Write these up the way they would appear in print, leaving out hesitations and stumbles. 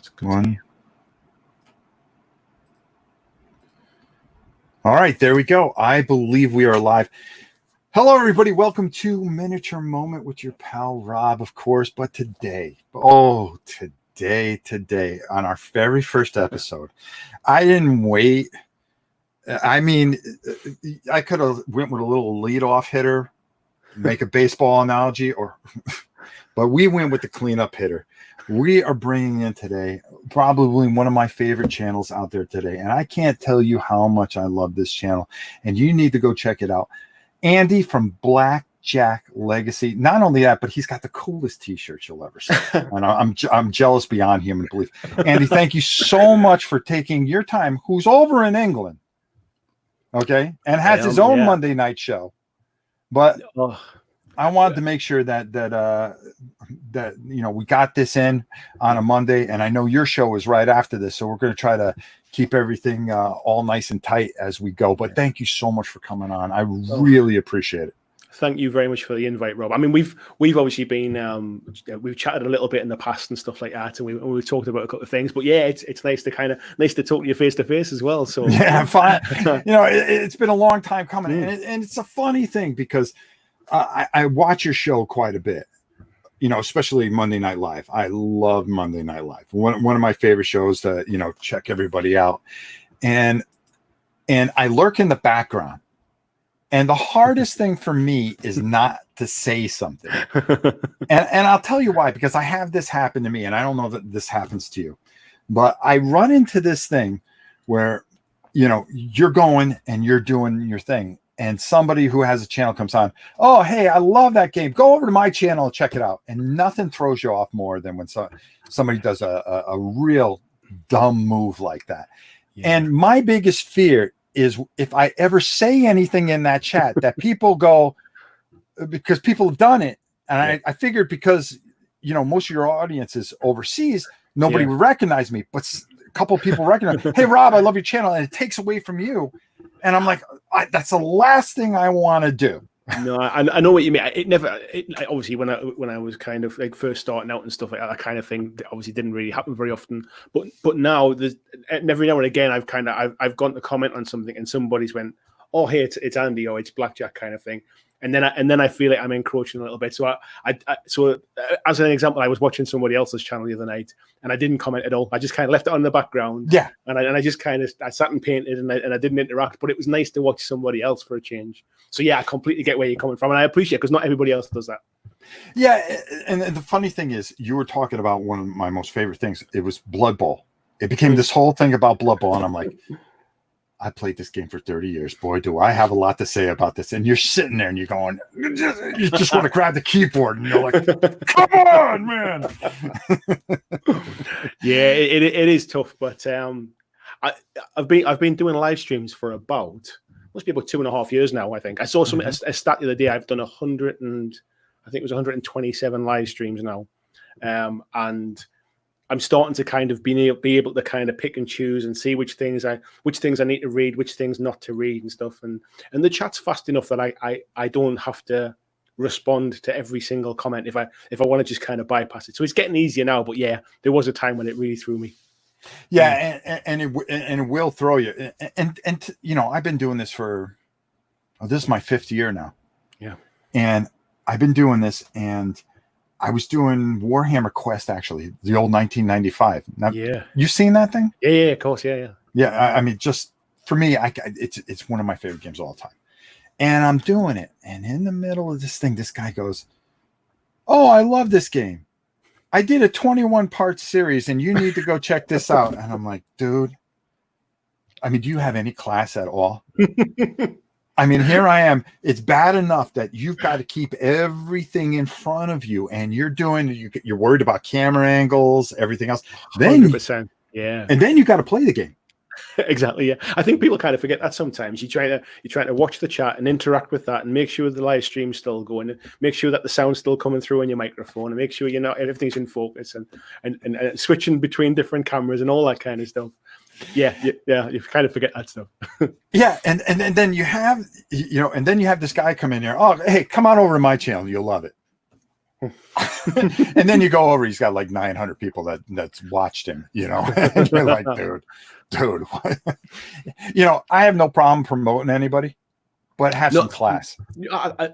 That's good. One. All right, there we go. I believe we are live. Hello, everybody. Welcome to Miniature Moment with your pal Rob, of course. But today, on our very first episode, I didn't wait. I mean, I could have went with a little leadoff hitter, make a baseball analogy, but we went with the cleanup hitter. We are bringing in today probably one of my favorite channels out there today, and I can't tell you how much I love this channel, and you need to go check it out. Andy from BlackJack Legacy. Not only that, but he's got the coolest t-shirts you'll ever see. And I'm jealous beyond human belief. Andy, thank you so much for taking your time, who's over in England, okay, and has his own Monday night show. But I wanted to make sure that we got this in on a Monday, and I know your show is right after this, so we're going to try to keep everything all nice and tight as we go. But thank you so much for coming on. I really appreciate it. Thank you very much for the invite, Rob. I mean, we've obviously been we've chatted a little bit in the past and stuff like that, and we've talked about a couple of things. But yeah, it's nice to talk to you face to face as well. So yeah, fine. It's been a long time coming, and it's a funny thing because I watch your show quite a bit. Especially Monday Night Live. I love Monday Night Live. One of my favorite shows to, check everybody out. And I lurk in the background. And the hardest thing for me is not to say something. And I'll tell you why, because I have this happen to me, and I don't know that this happens to you. But I run into this thing where, you're going and you're doing your thing. And somebody who has a channel comes on, oh, hey, I love that game. Go over to my channel and check it out. And nothing throws you off more than when somebody does a real dumb move like that. Yeah. And my biggest fear is if I ever say anything in that chat that people go, because people have done it. And I figured because, most of your audience is overseas, nobody would recognize me. But a couple of people recognize, hey, Rob, I love your channel. And it takes away from you. And I'm like, that's the last thing I want to do. No, I know what you mean. Obviously when I was kind of like first starting out and stuff like that kind of thing, obviously didn't really happen very often. But now there's every now and again I've gone to comment on something and somebody's went, oh, hey, it's Andy or it's BlackJack kind of thing. And then I feel like I'm encroaching a little bit. So so as an example, I was watching somebody else's channel the other night, and I didn't comment at all. I just kind of left it on the background. Yeah. And I just I sat and painted, and I didn't interact. But it was nice to watch somebody else for a change. So yeah, I completely get where you're coming from, and I appreciate it because not everybody else does that. Yeah, and the funny thing is, you were talking about one of my most favorite things. It was Blood Bowl. It became this whole thing about Blood Bowl, and I'm like, I played this game for 30 years. Boy, do I have a lot to say about this. And you're sitting there and you're going, you just want to grab the keyboard and you're like, come on, man. Yeah, it is tough. But I've been doing live streams for must be about 2.5 years now, I think. I saw a stat the other day. I've done 127 live streams now. And I'm starting to kind of be able to kind of pick and choose and see which things I need to read, which things not to read and stuff. And the chat's fast enough that I don't have to respond to every single comment if I want to just kind of bypass it. So it's getting easier now. But yeah, there was a time when it really threw me. Yeah, and it will throw you. And I've been doing this this is my 5th year now. Yeah, and I've been doing this and. I was doing Warhammer Quest, actually, the old 1995. Now, you seen that thing? Yeah, of course, yeah. Yeah, I mean, just for me, it's one of my favorite games of all time. And I'm doing it, and in the middle of this thing, this guy goes, "Oh, I love this game. I did a 21-part series, and you need to go check this out." And I'm like, dude, I mean, do you have any class at all? I mean, here I am. It's bad enough that you've got to keep everything in front of you, and you're worried about camera angles, everything else. 100%. Yeah. And then you got to play the game. Exactly. Yeah. I think people kind of forget that sometimes. You're trying to watch the chat and interact with that, and make sure the live stream's still going, and make sure that the sound's still coming through on your microphone, and make sure everything's in focus, and switching between different cameras and all that kind of stuff. Yeah, you kind of forget that stuff. Yeah, and then you have this guy come in here. Oh, hey, come on over to my channel. You'll love it. And then you go over, he's got like 900 people that's watched him, and you're like, dude, what? I have no problem promoting anybody, but have some class.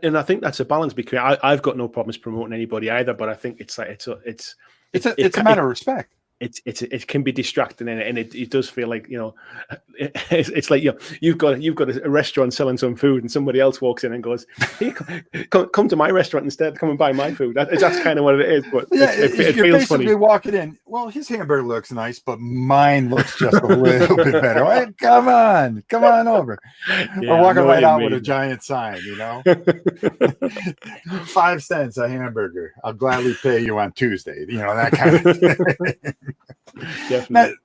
And I think that's a balance, because I've got no problems promoting anybody either, but I think it's like it's a matter of respect. It can be distracting, and it does feel like, it's like you've got a restaurant selling some food, and somebody else walks in and goes, "Hey, come to my restaurant instead. Come and buy my food." That's kind of what it is. But it you're feels basically funny. Walking in. Well, his hamburger looks nice, but mine looks just a little bit better. Hey, come on over. Yeah, or walking right out with a giant sign, 5 cents a hamburger. I'll gladly pay you on Tuesday. That kind of thing. Definitely.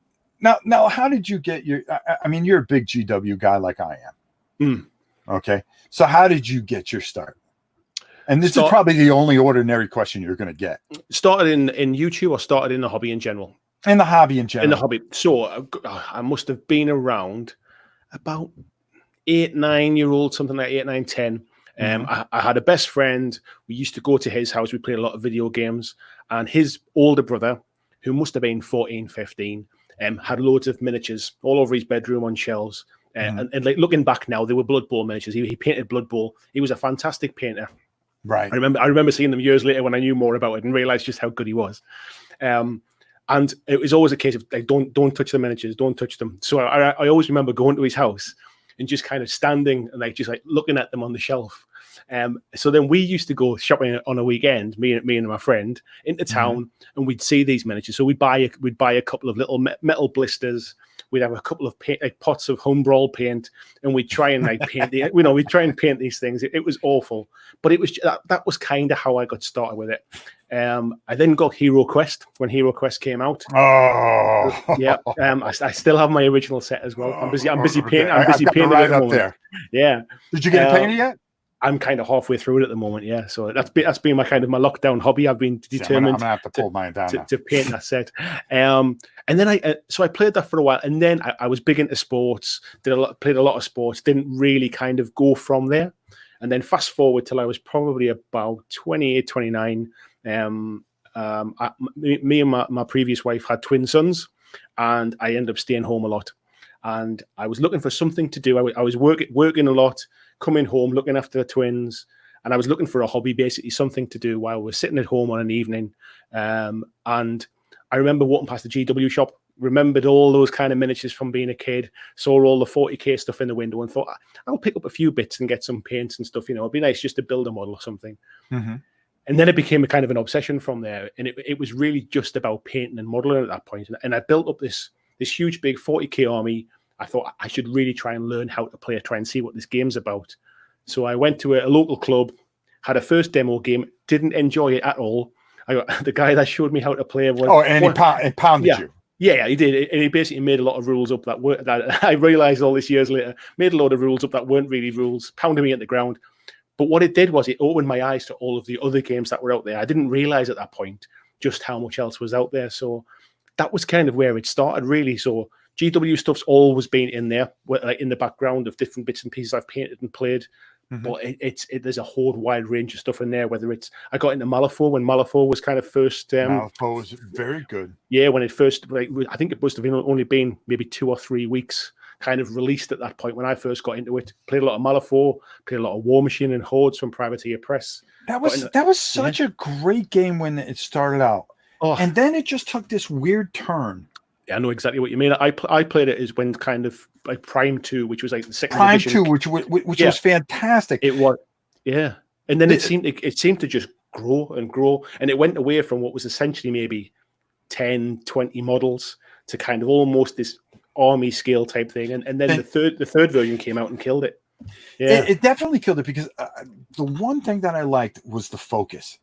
Now, how did you get your? I mean, you're a big GW guy like I am. Okay, so how did you get your start? And this is probably the only ordinary question you're going to get. Started in YouTube, or started in the hobby in general? In the hobby in general. In the hobby. So I must have been around about 8, 9-year-old, something like 8, 9, 10. I had a best friend. We used to go to his house. We played a lot of video games, and his older brother, who must have been 14, 15, had loads of miniatures all over his bedroom on shelves. And like looking back now, they were Blood Bowl miniatures. He painted Blood Bowl. He was a fantastic painter. Right. I remember seeing them years later when I knew more about it and realized just how good he was. And it was always a case of like, don't touch the miniatures, don't touch them. So I always remember going to his house and just kind of standing and just looking at them on the shelf. So then we used to go shopping on a weekend, me and my friend, into town, and we'd see these miniatures. So we'd buy a couple of little metal blisters. We'd have a couple of pots of home-brawl paint, and we'd try and paint we'd try and paint these things. It was awful, but it was that was kind of how I got started with it. I then got Hero Quest when Hero Quest came out. Oh, yeah. I still have my original set as well. I'm busy painting. I'm busy painting right it up there. Yeah. Did you get it painted yet? I'm kind of halfway through it at the moment, yeah. So that's been my kind of my lockdown hobby. I've been determined I'm gonna have to pull mine down to paint that set. And then I played that for a while, and then I was big into sports. Played a lot of sports. Didn't really kind of go from there. And then fast forward till I was probably about 28, 29. Me and my previous wife had twin sons, and I ended up staying home a lot. And I was looking for something to do. I was working a lot, coming home, looking after the twins, and I was looking for a hobby, basically something to do while we're sitting at home on an evening. And I remember walking past the GW shop, remembered all those kind of miniatures from being a kid, saw all the 40k stuff in the window, and thought, I'll pick up a few bits and get some paints and stuff. It'd be nice just to build a model or something. And then it became a kind of an obsession from there. And it was really just about painting and modeling at that point. And I built up this huge, big 40k army. I thought I should really try and learn how to play, try and see what this game's about. So I went to a local club, had a first demo game, didn't enjoy it at all. The guy that showed me how to play was... Oh, and he pounded you. Yeah, he did. And he basically made a lot of rules up that I realized all this years later, made a lot of rules up that weren't really rules, pounded me at the ground. But what it did was it opened my eyes to all of the other games that were out there. I didn't realize at that point just how much else was out there. So that was kind of where it started, really. So GW stuff's always been in there, like in the background of different bits and pieces I've painted and played. But there's a whole wide range of stuff in there. Whether it's I got into Malifaux when Malifaux was kind of first. Malifaux was very good. Yeah, when it first, I think it must have only been maybe 2 or 3 weeks kind of released at that point when I first got into it. Played a lot of Malifaux, played a lot of War Machine and Hordes from Privateer Press. That was such a great game when it started out, and then it just took this weird turn. Yeah, I know exactly what you mean. I played it as when kind of like Prime 2, which was like the second Prime edition. 2, which was fantastic. It was, yeah. And then it seemed to just grow and grow, and it went away from what was essentially maybe 10, 20 models to kind of almost this army scale type thing. And then the third version came out and killed it. Yeah, it definitely killed it because the one thing that I liked was the focus.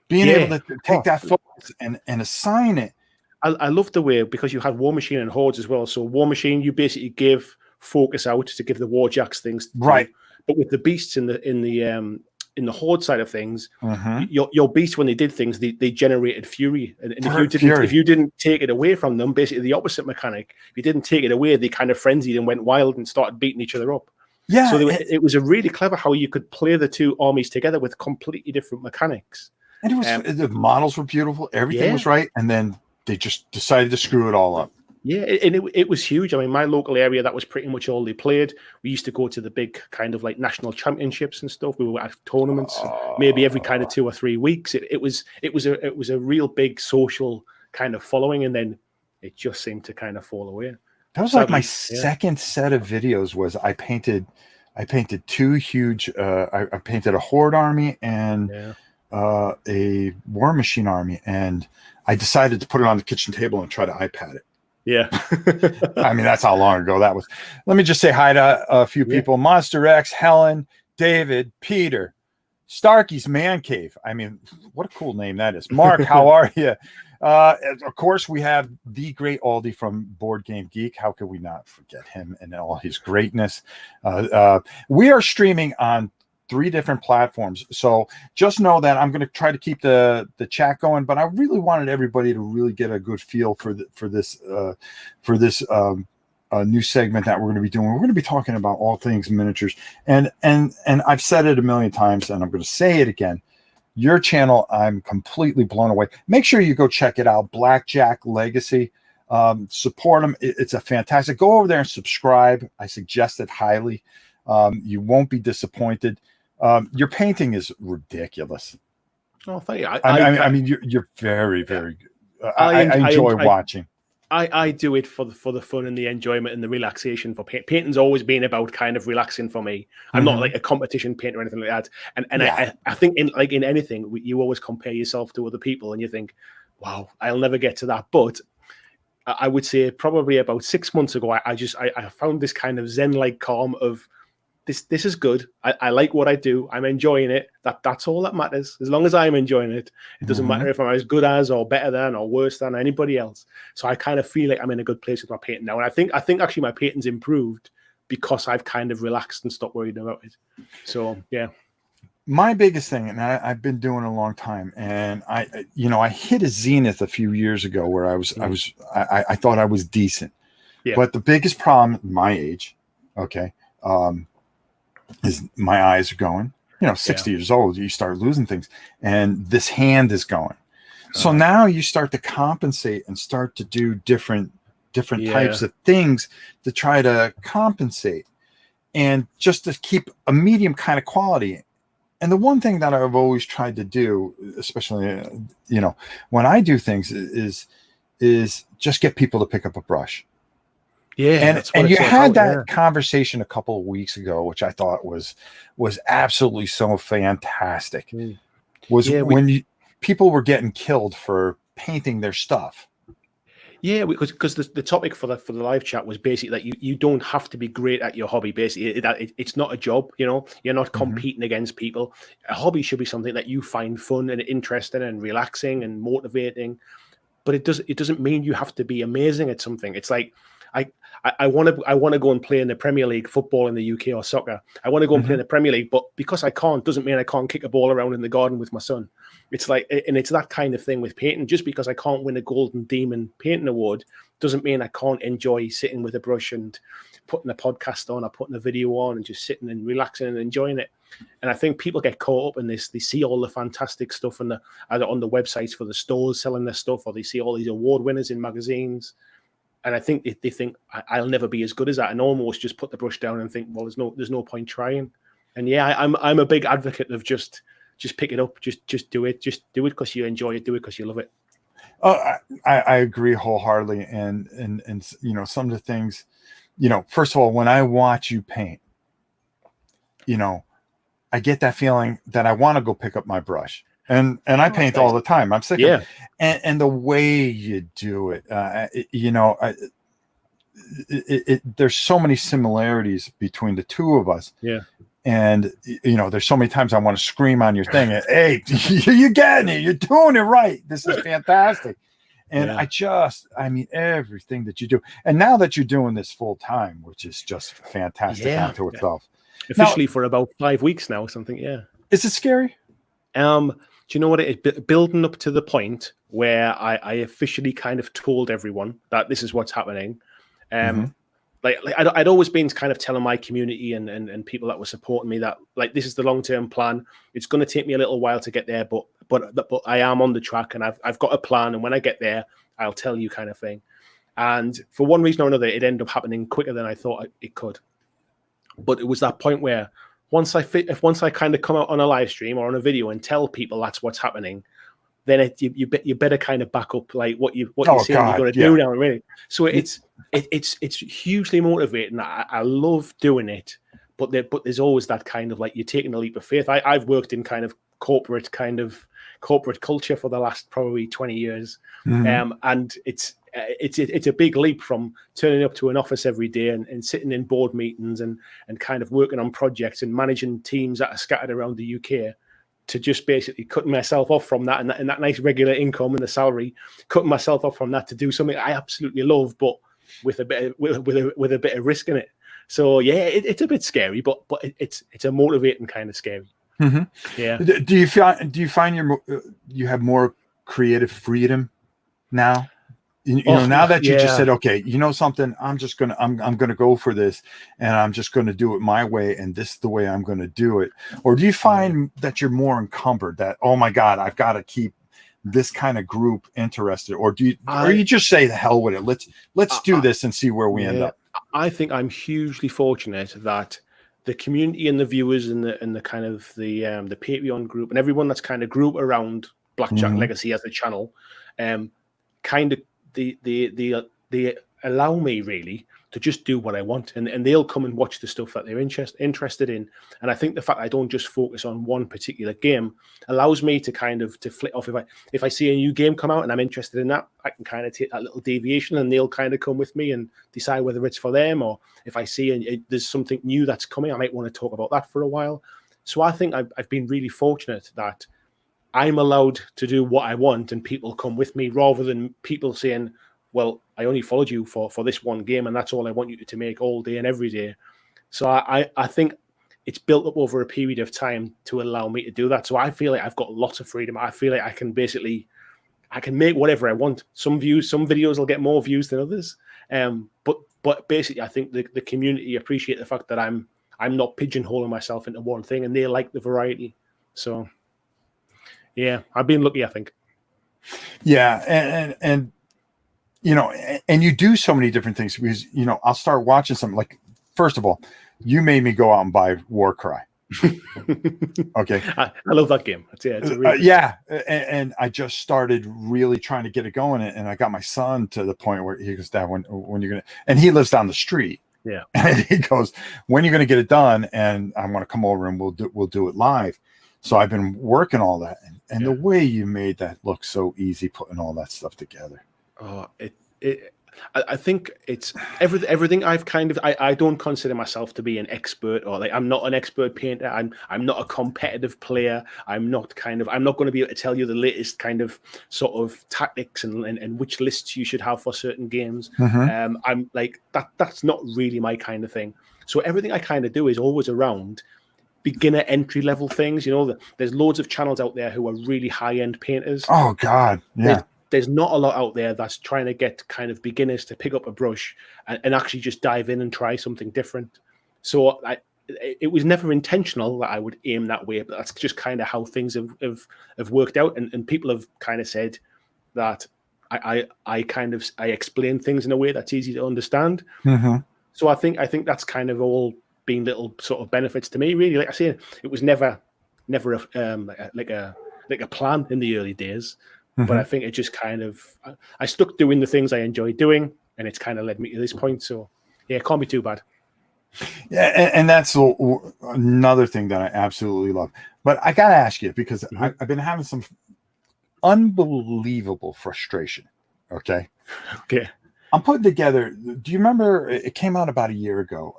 Being able to take that focus and assign it. I love the way, because you had War Machine and Hordes as well. So War Machine, you basically give focus out to give the Warjacks things, right? But with the beasts in the Horde side of things, your beasts, when they did things, they generated fury, and if you didn't take it away from them, basically the opposite mechanic. If you didn't take it away, they kind of frenzied and went wild and started beating each other up. Yeah. So it was a really clever how you could play the two armies together with completely different mechanics. And it was the models were beautiful. Everything Yeah. was right. And then they just decided to screw it all up. Yeah, and it was huge. I mean, my local area, that was pretty much all they played. We used to go to the big kind of like national championships and stuff. We were at tournaments, maybe every kind of 2 or 3 weeks. It was a real big social kind of following, and then it just seemed to kind of fall away. That was like my second set of videos. Was I painted two huge. I painted a Horde army and a War Machine army, and I decided to put it on the kitchen table and try to iPad it. Yeah. I mean, that's how long ago that was. Let me just say hi to a few people. Monster X, Helen, David, Peter, Starkey's Man Cave. I mean, what a cool name that is. Mark, how are you? Of course, we have the great Aldi from Board Game Geek. How could we not forget him and all his greatness? We are streaming on 3 different platforms. So just know that I'm going to try to keep the chat going, but I really wanted everybody to really get a good feel for this new segment that we're going to be doing. We're going to be talking about all things miniatures, and I've said it a million times, and I'm going to say it again. Your channel, I'm completely blown away. Make sure you go check it out, BlackJack Legacy. Support them. It's a fantastic. Go over there and subscribe. I suggest it highly. You won't be disappointed. Your painting is ridiculous. Oh, thank you. I mean, you're very, very good. I enjoy watching. I do it for the fun and the enjoyment and the relaxation. For painting's always been about kind of relaxing for me. I'm not like a competition painter or anything like that. And I think in anything, you always compare yourself to other people, and you think, wow, I'll never get to that. But I would say probably about 6 months ago, I found this kind of Zen-like calm of, This is good. I like what I do. I'm enjoying it. That's all that matters. As long as I'm enjoying it, it doesn't matter if I'm as good as or better than or worse than anybody else. So I kind of feel like I'm in a good place with my painting now. And I think actually my painting's improved because I've kind of relaxed and stopped worrying about it. So yeah. My biggest thing, and I've been doing it a long time, and I hit a zenith a few years ago where I thought I was decent. Yeah. But the biggest problem at my age, is my eyes are going, 60 years old, you start losing things, and this hand is going. So now you start to compensate and start to do different types of things to try to compensate and just to keep a medium kind of quality. And the one thing that I've always tried to do, especially, when I do things is just get people to pick up a brush. Yeah, and you had that conversation a couple of weeks ago, which I thought was absolutely so fantastic. When people were getting killed for painting their stuff. Yeah, because the topic for the live chat was basically that you don't have to be great at your hobby. Basically, it's not a job. You're not competing against people. A hobby should be something that you find fun and interesting and relaxing and motivating. But it doesn't mean you have to be amazing at something. It's like I want to go and play in the Premier League football in the UK or soccer. I want to go and play in the Premier League, but because I can't, doesn't mean I can't kick a ball around in the garden with my son. It's like, and it's that kind of thing with painting. Just because I can't win a Golden Demon painting award doesn't mean I can't enjoy sitting with a brush and putting a podcast on or putting a video on and just sitting and relaxing and enjoying it. And I think people get caught up in this. They see all the fantastic stuff either on the websites for the stores selling their stuff, or they see all these award winners in magazines. And I think they think I'll never be as good as that, and almost just put the brush down and think, well, there's no point trying. And yeah, I'm a big advocate of just pick it up, just do it because you enjoy it, do it because you love it. I agree wholeheartedly, and some of the things, first of all, when I watch you paint, I get that feeling that I want to go pick up my brush. And I paint all the time. I'm sick of it. And the way you do it, there's so many similarities between the two of us. Yeah. And, there's so many times I want to scream on your thing. Hey, you're getting it. You're doing it right. This is fantastic. And I mean, everything that you do. And now that you're doing this full time, which is just fantastic unto itself. Officially for about 5 weeks now or something. Yeah. Is it scary? Do you know what it is? Building up to the point where I officially kind of told everyone that this is what's happening. I'd always been kind of telling my community and people that were supporting me that like this is the long-term plan. It's going to take me a little while to get there, but I am on the track and I've got a plan. And when I get there, I'll tell you, kind of thing. And for one reason or another, it ended up happening quicker than I thought it could. But it was that point where once I kind of come out on a live stream or on a video and tell people that's what's happening, then you better kind of back up like what you're saying you're going to do now, really. So it's hugely motivating. I love doing it, but there's always that kind of like you're taking a leap of faith. I've worked in kind of corporate culture for the last probably 20 years, and it's a big leap from turning up to an office every day and sitting in board meetings and kind of working on projects and managing teams that are scattered around the UK, to just basically cutting myself off from that and that nice regular income and the salary, cutting myself off from that to do something I absolutely love, but with a bit of risk in it. So yeah, it's a bit scary, but it's a motivating kind of scary. Mm-hmm. Yeah. Do you find you have more creative freedom now? Now that you just said, okay, you know something, I'm gonna go for this, and I'm just gonna do it my way, and this is the way I'm gonna do it. Or do you find that you're more encumbered? That, oh my God, I've got to keep this kind of group interested, or you just say the hell with it? Let's do this and see where we end up. I think I'm hugely fortunate that the community and the viewers and the kind of the Patreon group and everyone that's kind of group around BlackJack Legacy as a channel, kind of they allow me really to just do what I want, and they'll come and watch the stuff that they're interested in. And I think the fact I don't just focus on one particular game allows me to kind of to flip off. If I see a new game come out and I'm interested in that, I can kind of take that little deviation and they'll kind of come with me and decide whether it's for them, or if I see there's something new that's coming, I might want to talk about that for a while. So I think I've been really fortunate that I'm allowed to do what I want and people come with me, rather than people saying, well, I only followed you for this one game and that's all I want you to make all day and every day. So I think it's built up over a period of time to allow me to do that. So I feel like I've got lots of freedom. I feel like I can make whatever I want. Some videos will get more views than others. But basically I think the community appreciate the fact that I'm not pigeonholing myself into one thing, and they like the variety. So yeah, I've been lucky, I think. Yeah, and and you do so many different things, because I'll start watching something like, first of all, you made me go out and buy Warcry. Okay, I love that game. And I just started really trying to get it going, and I got my son to the point where he goes, Dad, when you're gonna, and he lives down the street. Yeah, and he goes, when you're gonna get it done, and I want to come over and we'll do it live. So I've been working all that, and the way you made that look so easy, putting all that stuff together. Oh, I think it's everything. I don't consider myself to be an expert, or like I'm not an expert painter. I'm not a competitive player. I'm not going to be able to tell you the latest kind of sort of tactics and which lists you should have for certain games. I'm like that's not really my kind of thing. So everything I kind of do is always around beginner entry level things. There's loads of channels out there who are really high end painters. Oh God, yeah. There's not a lot out there that's trying to get kind of beginners to pick up a brush and actually just dive in and try something different. So it was never intentional that I would aim that way, but that's just kind of how things have worked out. And people have kind of said that I explain things in a way that's easy to understand. So I think that's kind of all been little sort of benefits to me, really. Like I say, it was never like a plan in the early days. But I think it just kind of, I stuck doing the things I enjoy doing, and it's kind of led me to this point. So yeah, it can't be too bad. Yeah, and that's another thing that I absolutely love. But I got to ask you, because I've been having some unbelievable frustration. Okay. I'm putting together, do you remember, it came out about a year ago,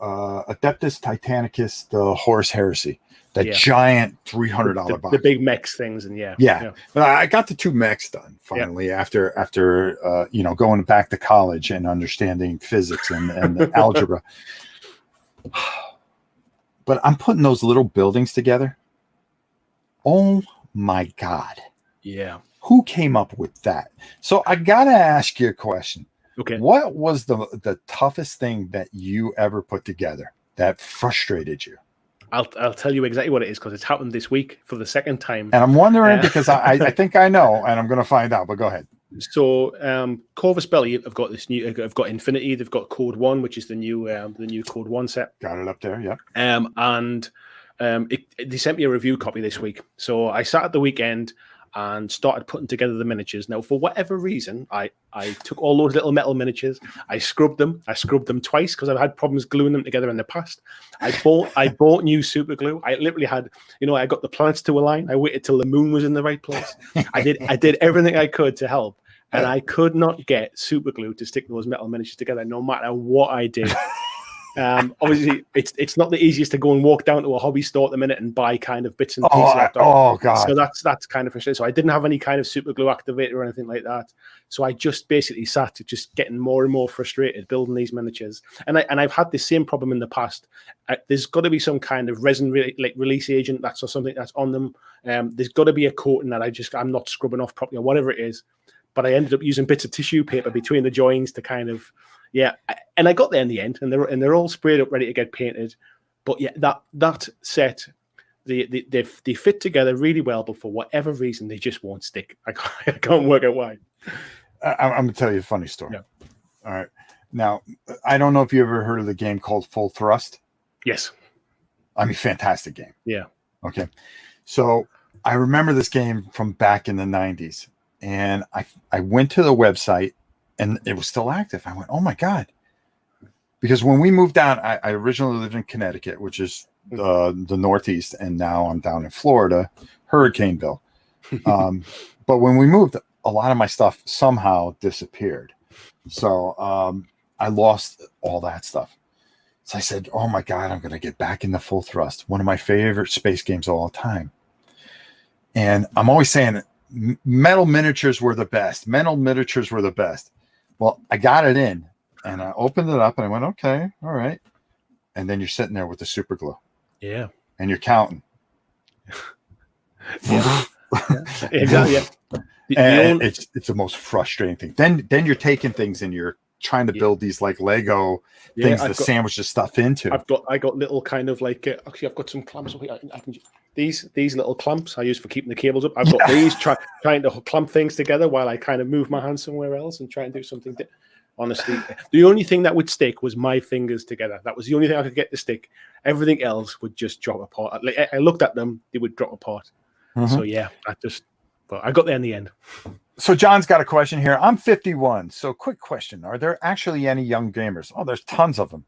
Adeptus Titanicus, the Horus Heresy. That giant $300 box. The big mechs things, and yeah. But I got the 2 mechs done finally after going back to college and understanding physics and algebra. But I'm putting those little buildings together. Oh my God. Yeah. Who came up with that? So I gotta ask you a question. Okay. What was the toughest thing that you ever put together that frustrated you? I'll tell you exactly what it is because it's happened this week for the second time. And I'm wondering because I think I know, and I'm going to find out. But go ahead. So Corvus Belly have got this new. I've got Infinity. They've got Code 1, which is the new Code 1 set. Got it up there. Yeah. They sent me a review copy this week. So I sat at the weekend and started putting together the miniatures. Now, for whatever reason, I took all those little metal miniatures, I scrubbed them twice because I've had problems gluing them together in the past. I bought new super glue. I literally had, I got the planets to align. I waited till the moon was in the right place. I did everything I could to help, and I could not get super glue to stick those metal miniatures together, no matter what I did. Obviously, it's not the easiest to go and walk down to a hobby store at the minute and buy kind of bits and pieces. God! So that's kind of frustrating. So I didn't have any kind of super glue activator or anything like that. So I just basically sat just getting more and more frustrated building these miniatures. And I've had this same problem in the past. There's got to be some kind of resin release agent or something that's on them. There's got to be a coating that I'm not scrubbing off properly or whatever it is. But I ended up using bits of tissue paper between the joins to kind of. Yeah, and I got there in the end, and they're all sprayed up, ready to get painted. But yeah, that set, they fit together really well, but for whatever reason, they just won't stick. I can't work out why. I'm going to tell you a funny story. Yeah. All right. Now, I don't know if you ever heard of the game called Full Thrust. Yes. I mean, fantastic game. Yeah. Okay. So I remember this game from back in the 90s, and I went to the website. And it was still active. I went, oh my God. Because when we moved down, I originally lived in Connecticut, which is the Northeast. And now I'm down in Florida, Hurricaneville. But when we moved, a lot of my stuff somehow disappeared. So I lost all that stuff. So I said, oh my God, I'm going to get back into Full Thrust. One of my favorite space games of all time. And I'm always saying metal miniatures were the best. Metal miniatures were the best. Well, I got it in and I opened it up and I went, okay, all right. And then you're sitting there with the super glue. Yeah. And you're counting. Yeah. Exactly. Yeah. And it's the most frustrating thing. Then you're taking things and you're trying to build these like Lego things to sandwich the stuff into. I got little kind of like actually I've got some clamps up here. These little clamps I use for keeping the cables up. I've got these trying to clamp things together while I kind of move my hand somewhere else and try and do something. Honestly, the only thing that would stick was my fingers together. That was the only thing I could get to stick. Everything else would just drop apart. I looked at them; they would drop apart. Mm-hmm. So yeah, I got there in the end. So John's got a question here. I'm 51. So quick question. Are there actually any young gamers? Oh, there's tons of them.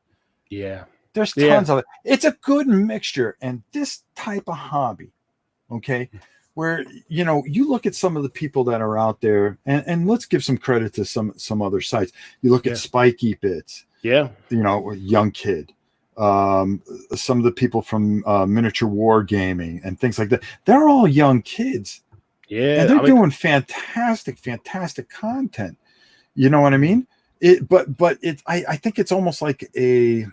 Yeah. There's tons of it. It's a good mixture. And this type of hobby, okay, where, you look at some of the people that are out there and let's give some credit to some other sites. You look at Spiky Bits. Yeah. Young Kid. Some of the people from Miniature War Gaming and things like that. They're all young kids. Yeah, and they're doing fantastic content. You know what I mean? I think it's almost like a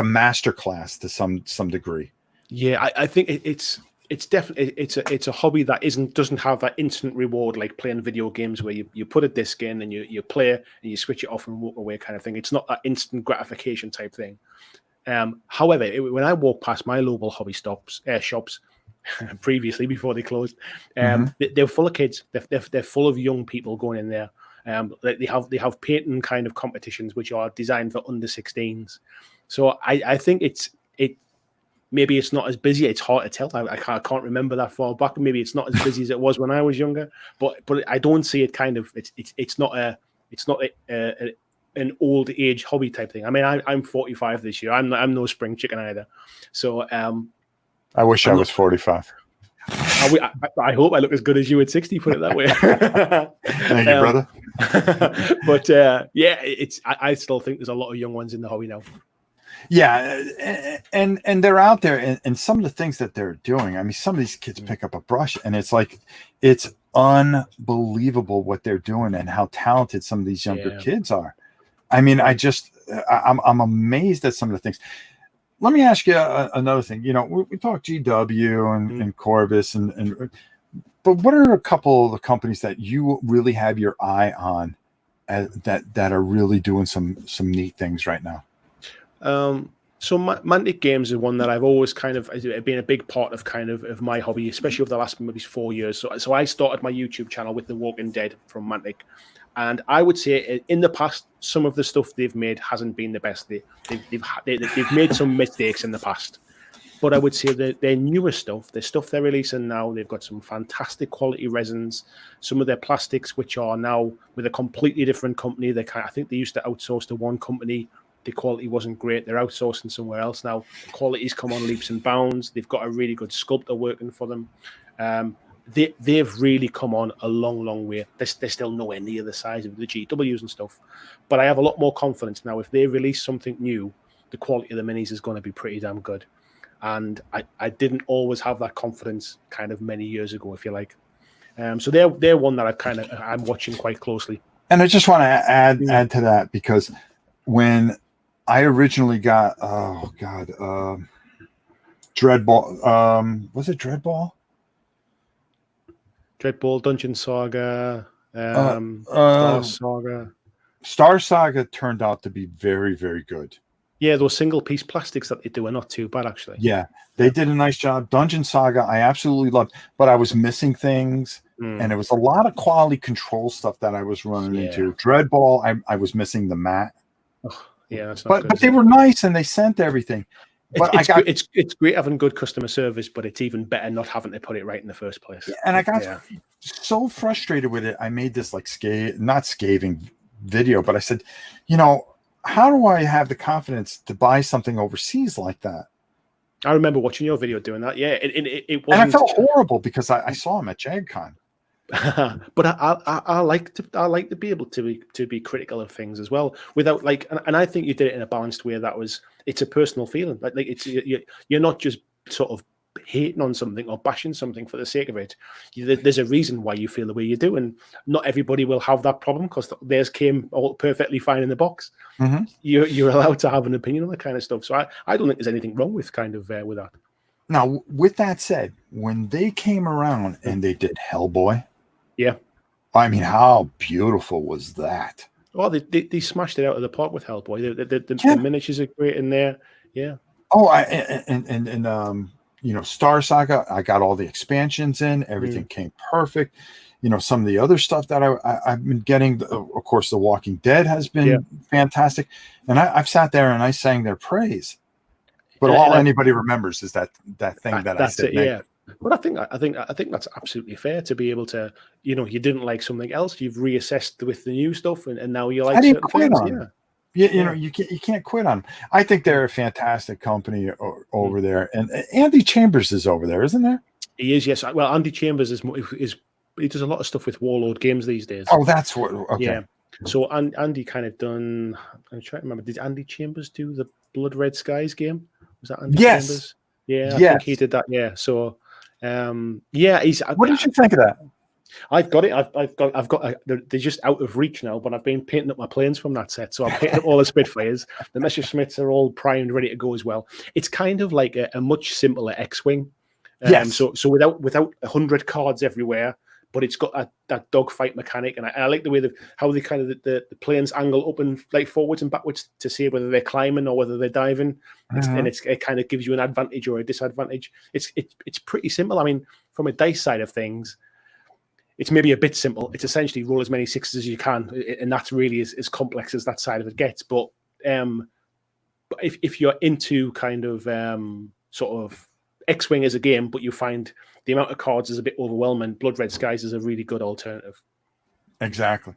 master class to some degree. Yeah, I think it's definitely it's a hobby that doesn't have that instant reward like playing video games where you put a disc in and you play and you switch it off and walk away kind of thing. It's not that instant gratification type thing. However, when I walk past my local hobby shops previously before they closed, they're full of kids. They're full of young people going in there. They have painting kind of competitions which are designed for under 16s. So I think maybe it's not as busy. It's hard to tell. I can't remember that far back. Maybe it's not as busy as it was when I was younger. But I don't see it kind of. It's not an old age hobby type thing. I mean, I'm 45 this year. I'm no spring chicken either. So I wish I was 45. I hope I look as good as you at 60. Put it that way. Thank you, brother. But I still think there's a lot of young ones in the hobby now. Yeah, and they're out there, and some of the things that they're doing. I mean, some of these kids pick up a brush, and it's unbelievable what they're doing and how talented some of these younger kids are. I mean, I'm amazed at some of the things. Let me ask you another thing. We talk GW and Corvus, but what are a couple of the companies that you really have your eye on that are really doing some neat things right now? So Mantic Games is one that I've always kind of been a big part of of my hobby, especially over the last maybe 4 years. So I started my YouTube channel with The Walking Dead from Mantic. And I would say in the past, some of the stuff they've made hasn't been the best. They've made some mistakes in the past. But I would say that their newer stuff, the stuff they're releasing now, they've got some fantastic quality resins. Some of their plastics, which are now with a completely different company. I think they used to outsource to one company. The quality wasn't great. They're outsourcing somewhere else now. The quality's come on leaps and bounds. They've got a really good sculptor working for them. They've really come on a long, long way. They're still nowhere near the size of the GWs and stuff. But I have a lot more confidence now. If they release something new, the quality of the minis is going to be pretty damn good. And I didn't always have that confidence kind of many years ago, if you like. So they're one that I'm watching quite closely. And I just want to add to that, because when I originally got Dreadball, was it Dreadball? Dreadball, Dungeon Saga, Star Saga turned out to be very, very good. Yeah, those single piece plastics that they do are not too bad, actually. Yeah, they did a nice job. Dungeon Saga, I absolutely loved, but I was missing things, and it was a lot of quality control stuff that I was running into. Dreadball, I was missing the mat. Oh, yeah, that's not good, but they were nice and they sent everything. But it's great having good customer service, but it's even better not having to put it right in the first place. And I got so frustrated with it. I made this not scathing video, but I said, how do I have the confidence to buy something overseas like that? I remember watching your video doing that. Yeah, it wasn't. And I felt horrible because I saw him at JagCon. But I like to be able to be critical of things as well, without and I think you did it in a balanced way. It's a personal feeling. Like it's you're not just sort of hating on something or bashing something for the sake of it. There's a reason why you feel the way you do, and not everybody will have that problem because theirs came all perfectly fine in the box. Mm-hmm. You're allowed to have an opinion on that kind of stuff. So I don't think there's anything wrong with with that. Now, with that said, when they came around and they did Hellboy, yeah, I mean, how beautiful was that? Oh, they smashed it out of the park with Hellboy. The miniatures are great in there. Yeah. Oh, Star Saga, I got all the expansions in. Everything came perfect. Some of the other stuff that I've been getting, of course, The Walking Dead has been fantastic. And I've sat there and I sang their praise. But all anybody remembers is that thing that I said. Yeah. But I think that's absolutely fair to be able to, you didn't like something else, you've reassessed with the new stuff, and now you like certain things. You can't quit on them. I think they're a fantastic company over there, and Andy Chambers is over there, isn't there? He is, yes. Well, Andy Chambers is he does a lot of stuff with Warlord Games these days. Oh, that's what. Okay. Yeah. So Andy kind of done. I'm trying to remember. Did Andy Chambers do the Blood Red Skies game? Was that Andy Chambers? Yeah, I think he did that. Yeah. So. He's. What did you think of that? I've got it. I've got. They're just out of reach now. But I've been painting up my planes from that set. So I've painted up all the Spitfires. The Messerschmitts are all primed, ready to go as well. It's kind of like a much simpler X-wing. Yes. So without 100 cards everywhere, but it's got that dogfight mechanic, and I like the way how they kind of the planes angle up and forwards and backwards to see whether they're climbing or whether they're diving, and it kind of gives you an advantage or a disadvantage. It's pretty simple. I mean, from a dice side of things, it's maybe a bit simple. It's essentially roll as many sixes as you can, and that's really as complex as that side of it gets. But if you're into kind of sort of X-Wing as a game, but you find the amount of cards is a bit overwhelming, Blood Red Skies is a really good alternative. Exactly.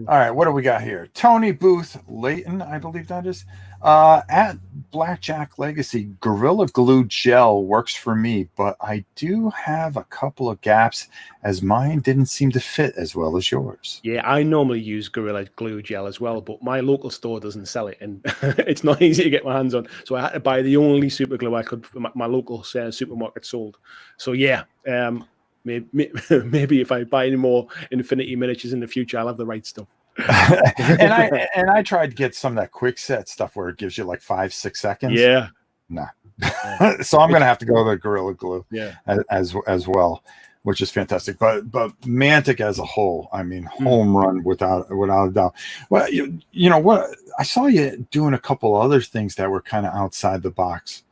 All right, what do we got here? Tony Booth Layton, I believe that is. At BlackJack Legacy, Gorilla Glue Gel works for me, but I do have a couple of gaps as mine didn't seem to fit as well as yours. Yeah, I normally use Gorilla Glue Gel as well, but my local store doesn't sell it, and it's not easy to get my hands on. So I had to buy the only super glue I could, my local supermarket sold. So yeah, maybe if I buy any more Infinity miniatures in the future, I'll have the right stuff. and I tried to get some of that quick set stuff where it gives you like 5-6 seconds. Yeah. Nah. So I'm gonna have to go to Gorilla Glue as well. which is fantastic. But Mantic as a whole, I mean, home run without a doubt. Well, you know what? I saw you doing a couple other things that were kind of outside the box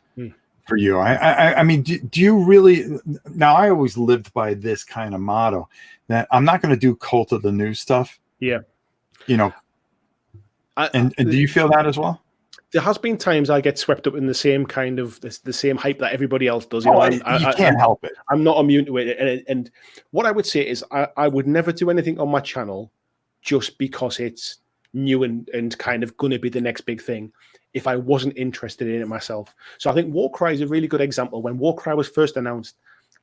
for you. I mean, do you really? Now, I always lived by this kind of motto that I'm not going to do cult of the new stuff. Yeah. You know, and do you feel that as well? There has been times I get swept up in the same kind of the same hype that everybody else does. You know, you can't help it. I'm not immune to it. And what I would say is I would never do anything on my channel just because it's new and kind of going to be the next big thing if I wasn't interested in it myself. So I think Warcry is a really good example. When Warcry was first announced,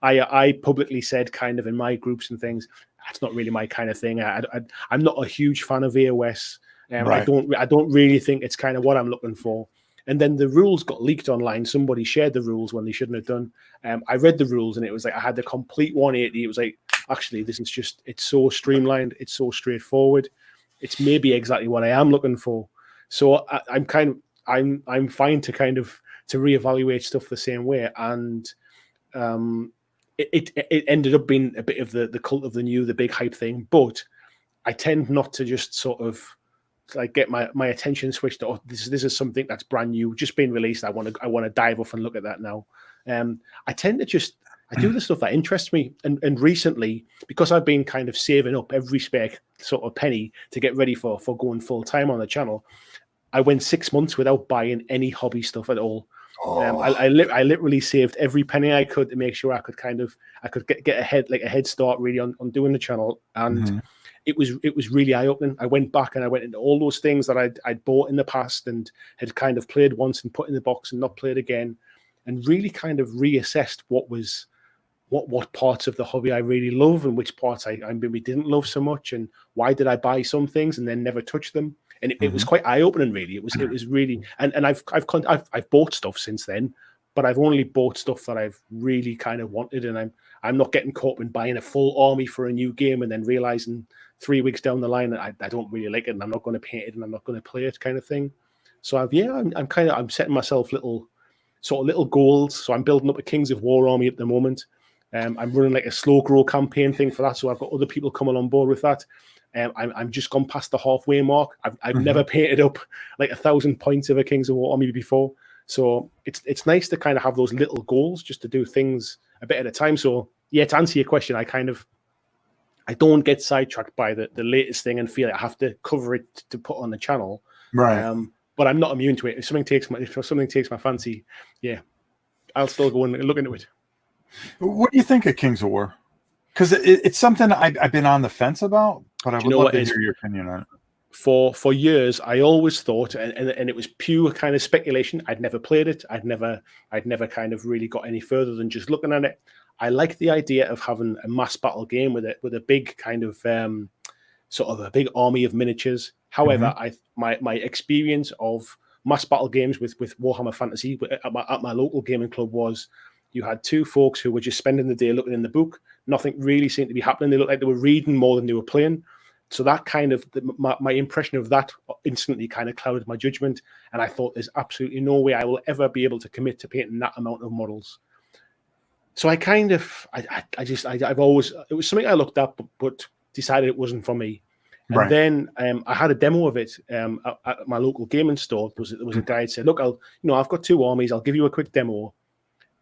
I publicly said kind of in my groups and things, that's not really my kind of thing. I'm not a huge fan of AOS. Right. I don't really think it's kind of what I'm looking for. And then the rules got leaked online. Somebody shared the rules when they shouldn't have done. I read the rules and it was like I had the complete 180. It was like, actually, this is just, it's so streamlined. It's so straightforward. It's maybe exactly what I am looking for. So I'm fine to kind of to reevaluate stuff the same way. And it ended up being a bit of the cult of the new, the big hype thing. But I tend not to just sort of like get my attention switched off. This is something that's brand new, just been released. I want to dive off and look at that now. I tend to I do the stuff that interests me. And recently, because I've been kind of saving up every spare sort of penny to get ready for going full time on the channel, I went 6 months without buying any hobby stuff at all. I literally saved every penny I could to make sure I could get a head start really on doing the channel. And it was really eye-opening. I went back and I went into all those things that I'd bought in the past and had kind of played once and put in the box and not played again, and really kind of reassessed what parts of the hobby I really love and which parts I maybe didn't love so much, and why did I buy some things and then never touch them. And it was quite eye-opening, really. It was really, and I've bought stuff since then, but I've only bought stuff that I've really kind of wanted, and I'm not getting caught in buying a full army for a new game and then realizing 3 weeks down the line that I don't really like it and I'm not going to paint it and I'm not going to play it, kind of thing. So I'm setting myself little goals. So I'm building up a Kings of War army at the moment. I'm running like a slow grow campaign thing for that. So I've got other people coming on board with that. I'm just gone past the halfway mark. I've never painted up like 1,000 points of a Kings of War army before. So it's nice to kind of have those little goals just to do things a bit at a time. So yeah, to answer your question, I don't get sidetracked by the latest thing and feel like I have to cover it to put on the channel. Right. But I'm not immune to it. If something takes my fancy, yeah, I'll still go and look into it. What do you think of Kings of War? Because it's something I've been on the fence about, but I would love to hear your opinion on it. For years, I always thought, and it was pure kind of speculation. I'd never played it. I'd never kind of really got any further than just looking at it. I like the idea of having a mass battle game with a big kind of sort of a big army of miniatures. However, my experience of mass battle games with Warhammer Fantasy at my local gaming club was you had two folks who were just spending the day looking in the book. Nothing really seemed to be happening. They looked like they were reading more than they were playing. So that kind of my impression of that instantly kind of clouded my judgment, and I thought there's absolutely no way I will ever be able to commit to painting that amount of models. So I've always, it was something I looked at, but decided it wasn't for me. And then I had a demo of it at my local gaming store. There was a guy who said, "Look, I've got two armies. I'll give you a quick demo."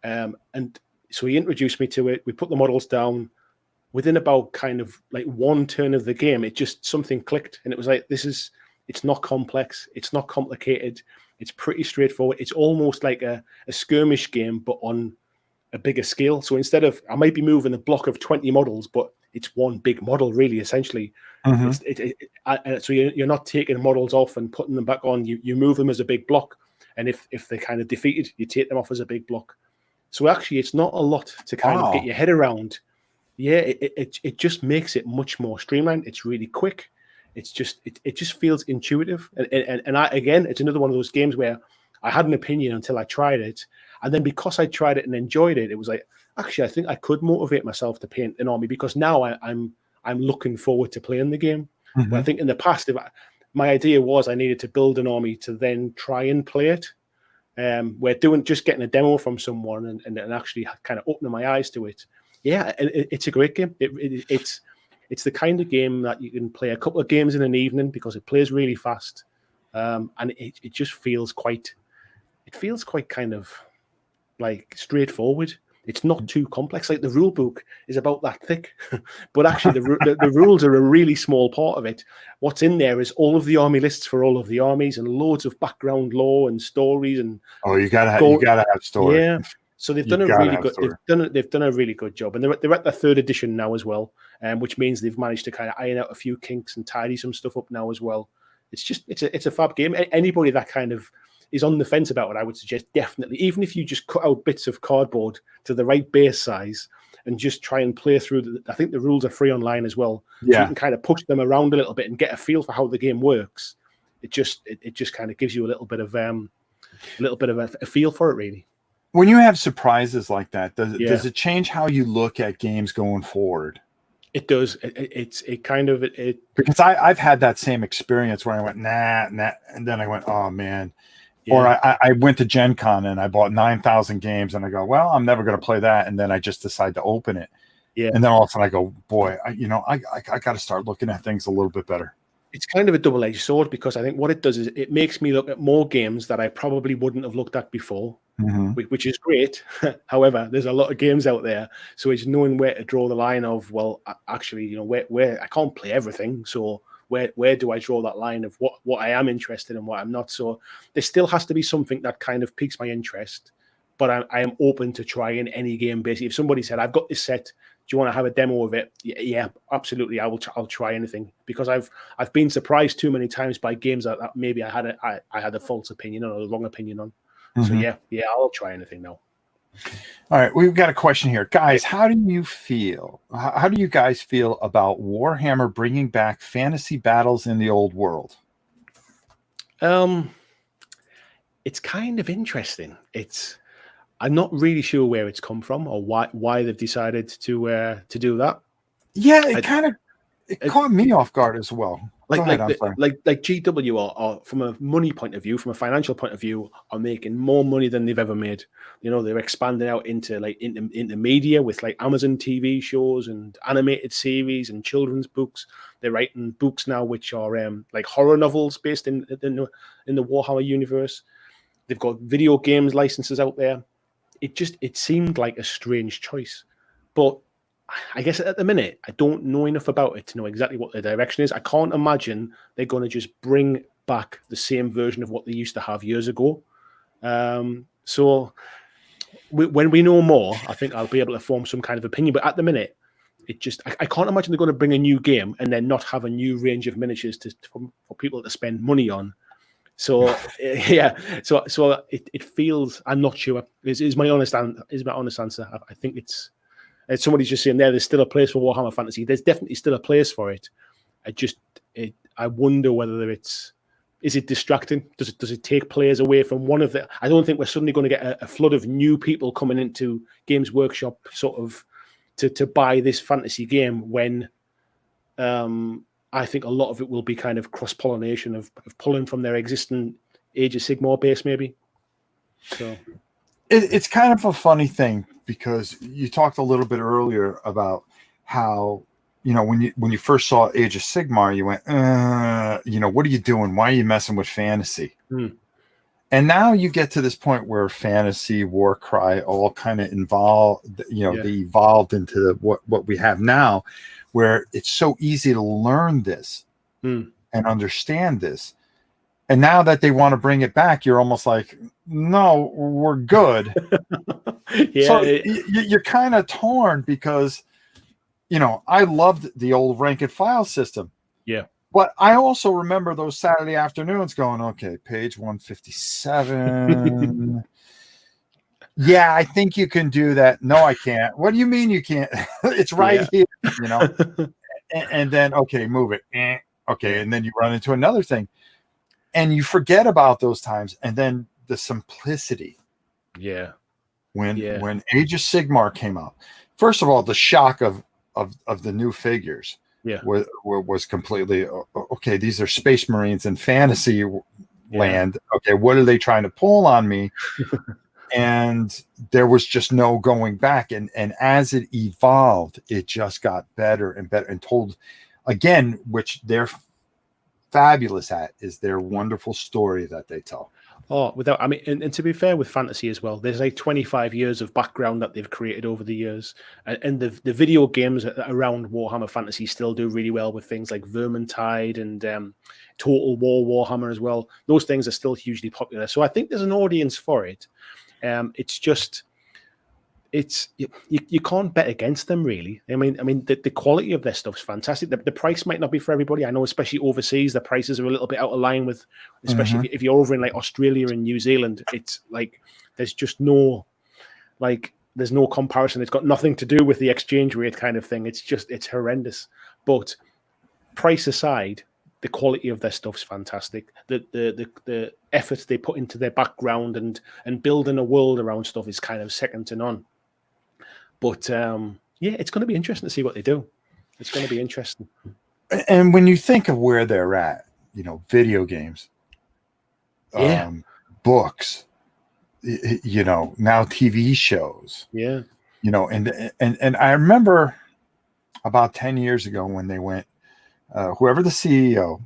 And so he introduced me to it. We put the models down. Within about kind of like one turn of the game, it just something clicked, and it was like, it's not complex, it's not complicated, it's pretty straightforward. It's almost like a skirmish game, but on a bigger scale. So instead of, I might be moving a block of 20 models, but it's one big model, really, essentially. So you're not taking models off and putting them back on. You move them as a big block, and if they're kind of defeated, you take them off as a big block. So actually, it's not a lot to kind of get your head around. Yeah, it just makes it much more streamlined. It's really quick. It just feels intuitive. And it's another one of those games where I had an opinion until I tried it. And then because I tried it and enjoyed it, it was like, actually, I think I could motivate myself to paint an army, because now I'm looking forward to playing the game. But I think in the past, my idea was I needed to build an army to then try and play it. We're getting a demo from someone and actually kind of opening my eyes to it. Yeah, it's a great game. It's the kind of game that you can play a couple of games in an evening because it plays really fast, and it just feels quite. It feels quite kind of like straightforward. It's not too complex. Like the rule book is about that thick, but actually the rules are a really small part of it. What's in there is all of the army lists for all of the armies and loads of background lore and stories and you gotta have story. yeah. So they've done a really good. They've done a really good job, and they're at their third edition now as well, which means they've managed to kind of iron out a few kinks and tidy some stuff up now as well. It's a fab game. Anybody that kind of is on the fence about it, I would suggest definitely, even if you just cut out bits of cardboard to the right base size and just try and play through. I think the rules are free online as well, so you can kind of push them around a little bit and get a feel for how the game works. It just kind of gives you a little bit of a feel for it, really. When you have surprises like that, does it change how you look at games going forward? It does. Because I've had that same experience where I went nah, and then I went, oh man. Yeah. Or I went to Gen Con and I bought 9,000 games and I go, well, I'm never going to play that, and then I just decide to open it. Yeah. And then all of a sudden I go, boy, I got to start looking at things a little bit better. It's kind of a double-edged sword because I think what it does is it makes me look at more games that I probably wouldn't have looked at before, which is great. However, there's a lot of games out there, so it's knowing where to draw the line of, well, actually, where I can't play everything, so where do I draw that line of what I am interested in and what I'm not? So there still has to be something that kind of piques my interest, but I am open to trying any game. Basically, if somebody said, I've got this set, do you want to have a demo of it? Yeah, absolutely. I'll try anything, because I've been surprised too many times by games that maybe I had a false opinion on or the wrong opinion on. So yeah, I'll try anything now. All right, we've got a question here, guys. How do you feel? How do you guys feel about Warhammer bringing back fantasy battles in the old world? It's kind of interesting. I'm not really sure where it's come from or why they've decided to do that. Yeah, it caught me off guard as well. Like GW are from a money point of view, from a financial point of view, are making more money than they've ever made. They're expanding out into media with like Amazon TV shows and animated series and children's books. They're writing books now which are like horror novels based in the Warhammer universe. They've got video games licenses out there. It seemed like a strange choice, but I guess at the minute, I don't know enough about it to know exactly what their direction is. I can't imagine they're going to just bring back the same version of what they used to have years ago. So when we know more, I think I'll be able to form some kind of opinion. But at the minute, I can't imagine they're going to bring a new game and then not have a new range of miniatures for people to spend money on. So yeah, so it feels. I'm not sure. Is my honest answer. I think it's. Somebody's just saying there's still a place for Warhammer Fantasy. There's definitely still a place for it. I wonder whether is it distracting? Does it take players away from one of the? I don't think we're suddenly going to get a flood of new people coming into Games Workshop sort of to buy this fantasy game when I think a lot of it will be kind of cross-pollination of pulling from their existing Age of Sigmar base maybe. So it's kind of a funny thing, because you talked a little bit earlier about how, when you first saw Age of Sigmar, you went, what are you doing? Why are you messing with fantasy? And now you get to this point where fantasy, Warcry, all kind of involved, they evolved into what we have now, where it's so easy to learn this and understand this. And now that they want to bring it back, you're almost like, no, we're good. So you're kind of torn, because, I loved the old rank and file system. Yeah. But I also remember those Saturday afternoons going, okay, page 157. Yeah, I think you can do that. No, I can't. What do you mean you can't? It's right here, and then, okay, move it. Okay, and then you run into another thing. And you forget about those times, and then the simplicity. Yeah. When Age of Sigmar came out, first of all, the shock of the new figures was completely okay. These are Space Marines in fantasy land. Okay, what are they trying to pull on me? and there was just no going back. And as it evolved, it just got better and better, and told again, which they're fabulous at, is their wonderful story that they tell. Oh, without, I mean, and to be fair with fantasy as well, there's like 25 years of background that they've created over the years. And the video games around Warhammer Fantasy still do really well with things like Vermintide and Total War Warhammer as well. Those things are still hugely popular. So I think there's an audience for it. It's just, you can't bet against them, really. I mean, the quality of their stuff's fantastic. The price might not be for everybody. I know, especially overseas, the prices are a little bit out of line with, especially if you're over in like Australia and New Zealand. It's like there's just no, like there's no comparison. It's got nothing to do with the exchange rate kind of thing. It's horrendous. But price aside, the quality of their stuff's fantastic. The effort they put into their background and building a world around stuff is kind of second to none. But yeah, it's going to be interesting to see what they do. It's going to be interesting. And when you think of where they're at, you know, video games, books, you know, now TV shows, you know, and I remember about 10 years ago when they went, whoever the CEO,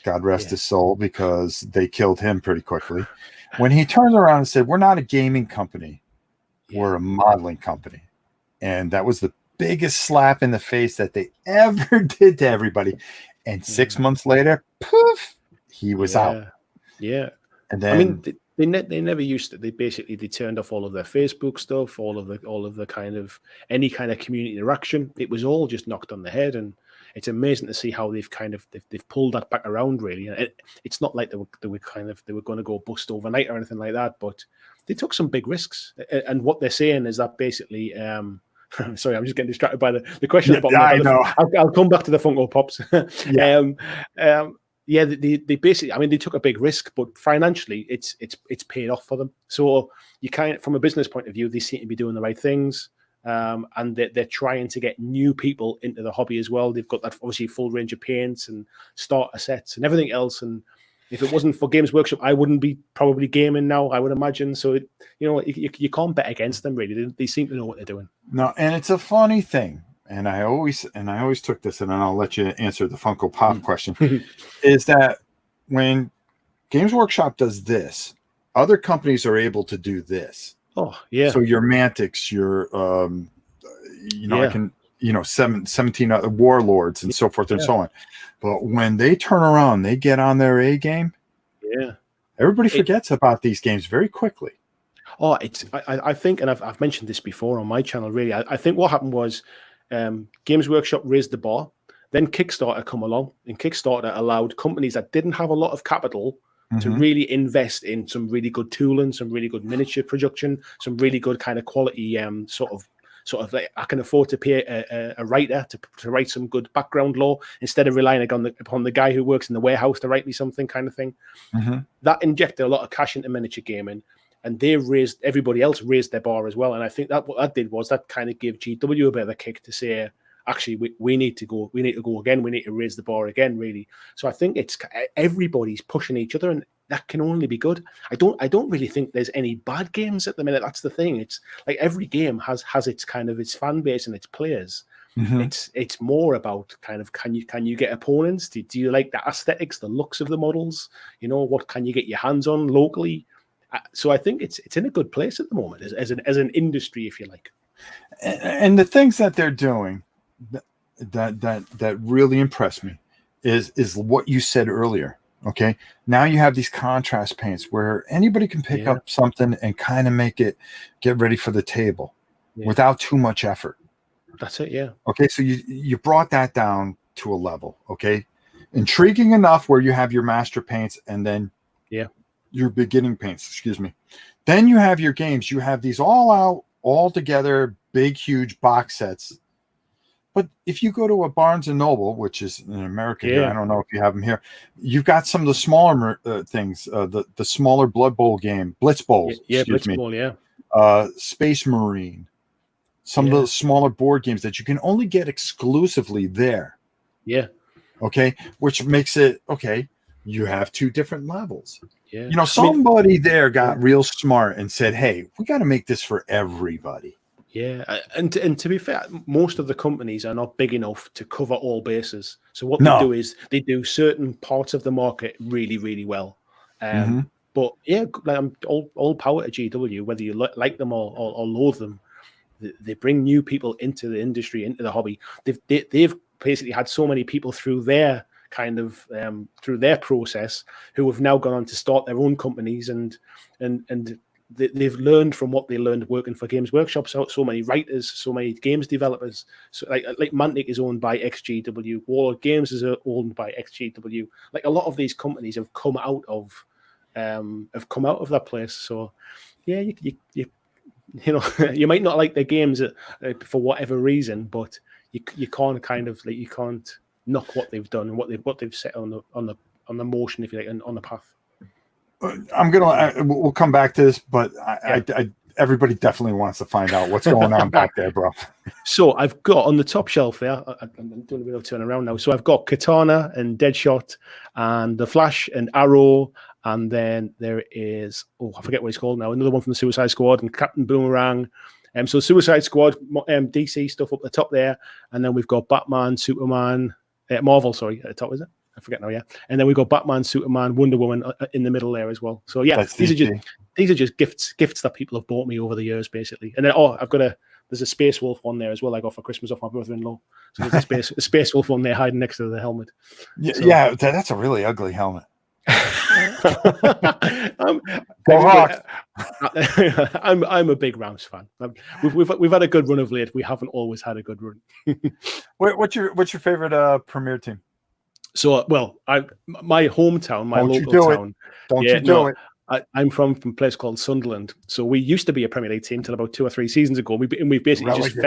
God rest his soul, because they killed him pretty quickly, when he turned around and said, "We're not a gaming company. We're a modeling company." And that was the biggest slap in the face that they ever did to everybody. And 6 months later, poof, he was out. Yeah. And then, I mean, they never used to. They turned off all of their Facebook stuff, all of the kind of any kind of community interaction. It was all just knocked on the head. And it's amazing to see how they've pulled that back around, really. And it's not like they were going to go bust overnight or anything like that, but they took some big risks. And what they're saying is that basically, sorry, I'm just getting distracted by the question. I know. I'll come back to the Funko Pops. They basically, I mean, they took a big risk, but financially, it's paid off for them. So you from a business point of view, they seem to be doing the right things. And they're trying to get new people into the hobby as well. They've got that obviously full range of paints and starter sets and everything else. And if it wasn't for Games Workshop, I wouldn't be probably gaming now, I would imagine. So you can't bet against them, really. They seem to know what they're doing. No, and it's a funny thing, and I always took this, and then I'll let you answer the Funko Pop question, is that when Games Workshop does this, other companies are able to do this. Oh, yeah. So your Mantics, your I can, 17 other Warlords and so forth and so on. But when they turn around, they get on their A game. Yeah. Everybody forgets about these games very quickly. Oh, I think, and I've mentioned this before on my channel, really. I think what happened was Games Workshop raised the bar, then Kickstarter come along, and Kickstarter allowed companies that didn't have a lot of capital to really invest in some really good tooling, some really good miniature production, some really good kind of quality sort of like, I can afford to pay a writer to write some good background lore instead of relying upon the guy who works in the warehouse to write me something kind of thing. That injected a lot of cash into miniature gaming, and everybody else raised their bar as well. And I think that what that did was that kind of gave GW a bit of a kick to say, actually, we need to go again. We need to raise the bar again, really. So I think it's everybody's pushing each other, and that can only be good. I don't really think there's any bad games at the minute. That's the thing. It's like every game has its kind of its fan base and its players. It's more about kind of can you get opponents? Do you like the aesthetics, the looks of the models? What can you get your hands on locally? So I think it's in a good place at the moment as an industry, if you like. And the things that they're doing that really impressed me is what you said earlier. Okay, now you have these contrast paints where anybody can pick up something and kind of get ready for the table without too much effort. That's it. Yeah. Okay, so you brought that down to a level. Okay, intriguing enough where you have your master paints and then your beginning paints. Excuse me. Then you have your games. You have these all together, big, huge box sets. But if you go to a Barnes and Noble, which is in America, here, I don't know if you have them here, you've got some of the smaller things, the smaller Blood Bowl game, Blitz Bowls, Blitz Bowl, Space Marine, some of the smaller board games that you can only get exclusively there. Yeah. Okay, which makes it okay. you have two different levels. Yeah. You know, somebody there got real smart and said, hey, we got to make this for everybody. Yeah, and to be fair, most of the companies are not big enough to cover all bases. So what they do is they do certain parts of the market really, really well. But yeah, like, all power to GW, whether you like them or loathe them. They bring new people into the industry, into the hobby. They've basically had so many people through their kind of through their process who have now gone on to start their own companies, and they've learned from what they learned working for Games Workshop. So many writers, so many games developers. So like Mantic is owned by XGW, Warlord Games is owned by XGW. Like a lot of these companies have come out of that place. So yeah, you know, you might not like their games for whatever reason, but you can't kind of like, you can't knock what they've done and what they've set on the motion, if you like, and on the path. We'll come back to this, but everybody definitely wants to find out what's going on back there, bro. So I've got on the top shelf there, I'm doing a bit of turn around now. So I've got Katana and Deadshot and The Flash and Arrow. And then there is, I forget what it's called now, another one from the Suicide Squad and Captain Boomerang. So Suicide Squad, DC stuff up the top there. And then we've got Batman, Superman, Marvel, sorry, at the top, is it? I forget now, yeah. And then we've got Batman, Superman, Wonder Woman in the middle there as well. So yeah, these are just gifts that people have bought me over the years, basically. And then there's a Space Wolf one there as well I got for Christmas off my brother-in-law. So there's a Space Wolf one there hiding next to the helmet. Yeah, that's a really ugly helmet. I'm a big Rams fan. We've had a good run of late. We haven't always had a good run. What's your favorite Premier team? So, my hometown, my local town. Don't you do it. I'm from a place called Sunderland. So we used to be a Premier League team till about 2 or 3 seasons ago. We basically just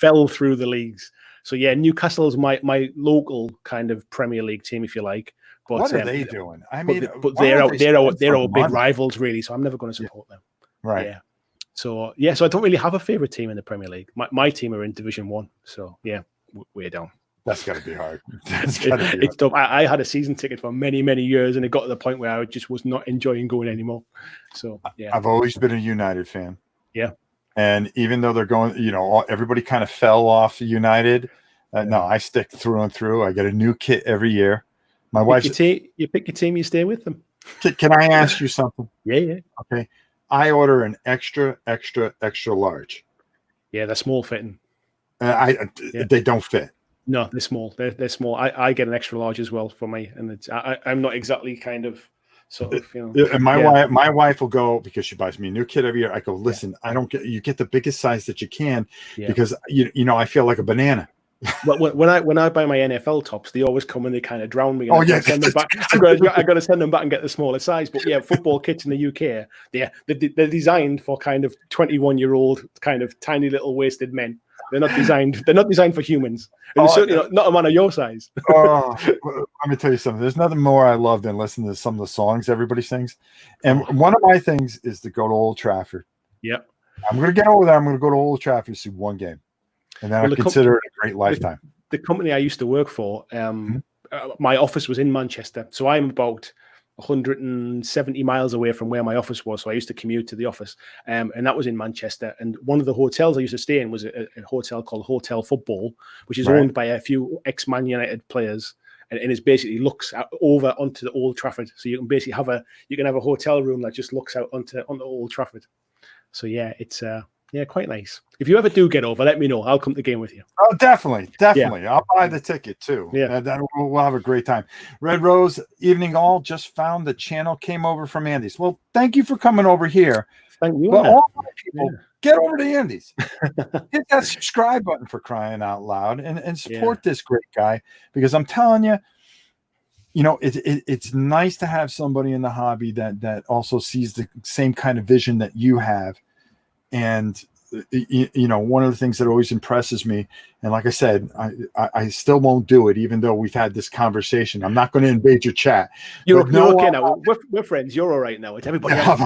fell through the leagues. So yeah, Newcastle's my local kind of Premier League team, if you like. But, what are they doing? I mean, but they're our big rivals, really. So I'm never going to support them. Right. Yeah. So I don't really have a favorite team in the Premier League. My team are in Division 1. So yeah, we're down. That's got to be hard. It's tough. I had a season ticket for many, many years, and it got to the point where I just was not enjoying going anymore. So yeah, I've always been a United fan. Yeah. And even though they're going, everybody kind of fell off United. No, I stick through and through. I get a new kit every year. My wife, you pick your team, you stay with them. Can I ask you something? Yeah. Okay. I order an extra large. Yeah, they're small fitting. They don't fit. No, they're small. They're small. I get an extra large as well for me, and I'm not exactly kind of sort of, And my wife will go, because she buys me a new kit every year. I go, listen, I don't get. You get the biggest size that you can, because I feel like a banana. Well, when I buy my NFL tops, they always come and they kind of drown me. Oh yeah, send them back. I got to send them back and get the smaller size. But yeah, football kits in the UK, they're designed for kind of 21-year-old kind of tiny little wasted men. They're not designed for humans. And certainly not a man of your size. Let me tell you something. There's nothing more I love than listening to some of the songs everybody sings. And one of my things is to go to Old Trafford. Yeah, I'm going to get over there. I'm going to go to Old Trafford to see one game. And then I consider it a great lifetime. The company I used to work for, my office was in Manchester. So I'm about 170 miles away from where my office was. So I used to commute to the office. And that was in Manchester. And one of the hotels I used to stay in was a hotel called Hotel Football, which is owned by a few ex-Man United players. And it basically looks over onto the Old Trafford. So you can basically have a hotel room that just looks out onto Old Trafford. So yeah, it's quite nice. If you ever do get over, let me know. I'll come to the game with you. Oh, definitely. Yeah. I'll buy the ticket too. Yeah, and then we'll have a great time. Red Rose, evening all. Just found the channel. Came over from Andy's. Well, thank you for coming over here. Thank you. But all my people, get over to Andy's. Hit that subscribe button, for crying out loud, and support this great guy, because I'm telling you, it's nice to have somebody in the hobby that also sees the same kind of vision that you have. And one of the things that always impresses me, and like I said, I still won't do it, even though we've had this conversation. I'm not going to invade your chat. You're okay now. We're friends. You're all right now. It's everybody else.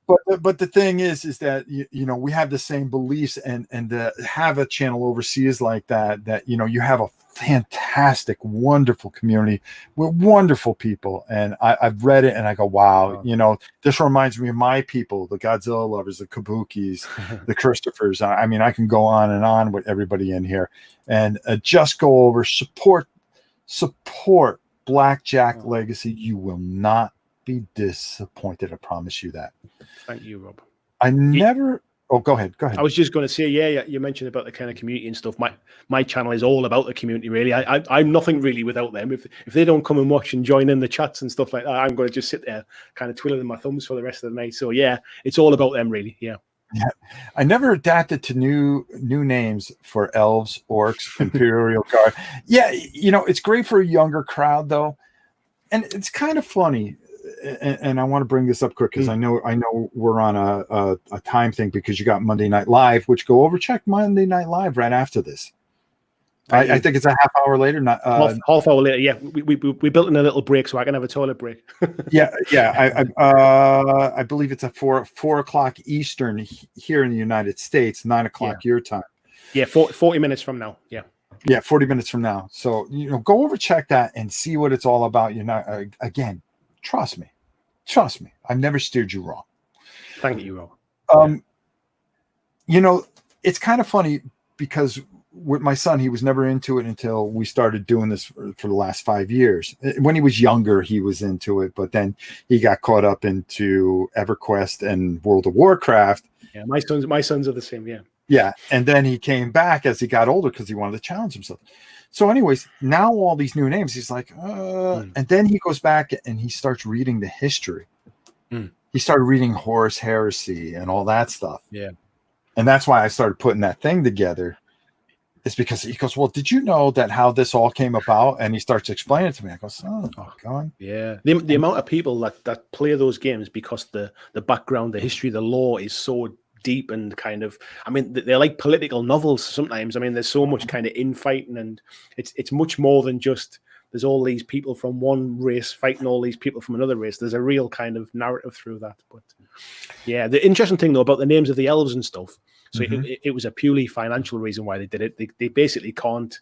But the thing is that you know, we have the same beliefs, and to have a channel overseas like that you know, you have a fantastic, wonderful community with wonderful people, and I've read it and I go, wow, you know, this reminds me of my people, the Godzilla lovers, the Kabukis, the Christophers. I mean, I can go on and on with everybody in here, and just go over, support BlackJack Legacy. You will not be disappointed. I promise you that. Thank you, Rob. I never. Oh, go ahead. I was just going to say, yeah, you mentioned about the kind of community and stuff. My channel is all about the community, really. I'm nothing really without them. If they don't come and watch and join in the chats and stuff like that, I'm going to just sit there, kind of twiddling my thumbs for the rest of the night. So yeah, it's all about them, really. Yeah. Yeah, I never adapted to new names for elves, orcs, Imperial Guard. Yeah, you know, it's great for a younger crowd though, and it's kind of funny. And I want to bring this up quick because I know we're on a time thing, because you got Monday Night Live, which go over, check Monday Night Live right after this. I think it's a half hour later, not half hour later. Yeah, we built in a little break so I can have a toilet break. yeah. I believe it's at 4 o'clock Eastern here in the United States, 9 o'clock your time. Yeah, 40 minutes from now. Yeah. Yeah, 40 minutes from now. So, you know, go over, check that, and see what it's all about. You know, again, trust me. I've never steered you wrong. Thank you, Rob. You know, it's kind of funny because with my son, he was never into it until we started doing this for the last 5 years. When he was younger, he was into it, but then he got caught up into EverQuest and World of Warcraft. Yeah, my sons are the same. Yeah. Yeah, and then he came back as he got older because he wanted to challenge himself. So, anyways, now all these new names, he's like, and then he goes back and he starts reading the history. He started reading Horus Heresy and all that stuff. Yeah, and that's why I started putting that thing together. It's because he goes, well, did you know that how this all came about? And he starts explaining it to me. I go, oh God. Yeah. The amount of people that play those games because the background, the history, the lore is so deep and kind of, I mean, they're like political novels sometimes. I mean, there's so much kind of infighting, and it's much more than just there's all these people from one race fighting all these people from another race. There's a real kind of narrative through that. But yeah, the interesting thing though about the names of the elves and stuff, so it was a purely financial reason why they did it. They basically can't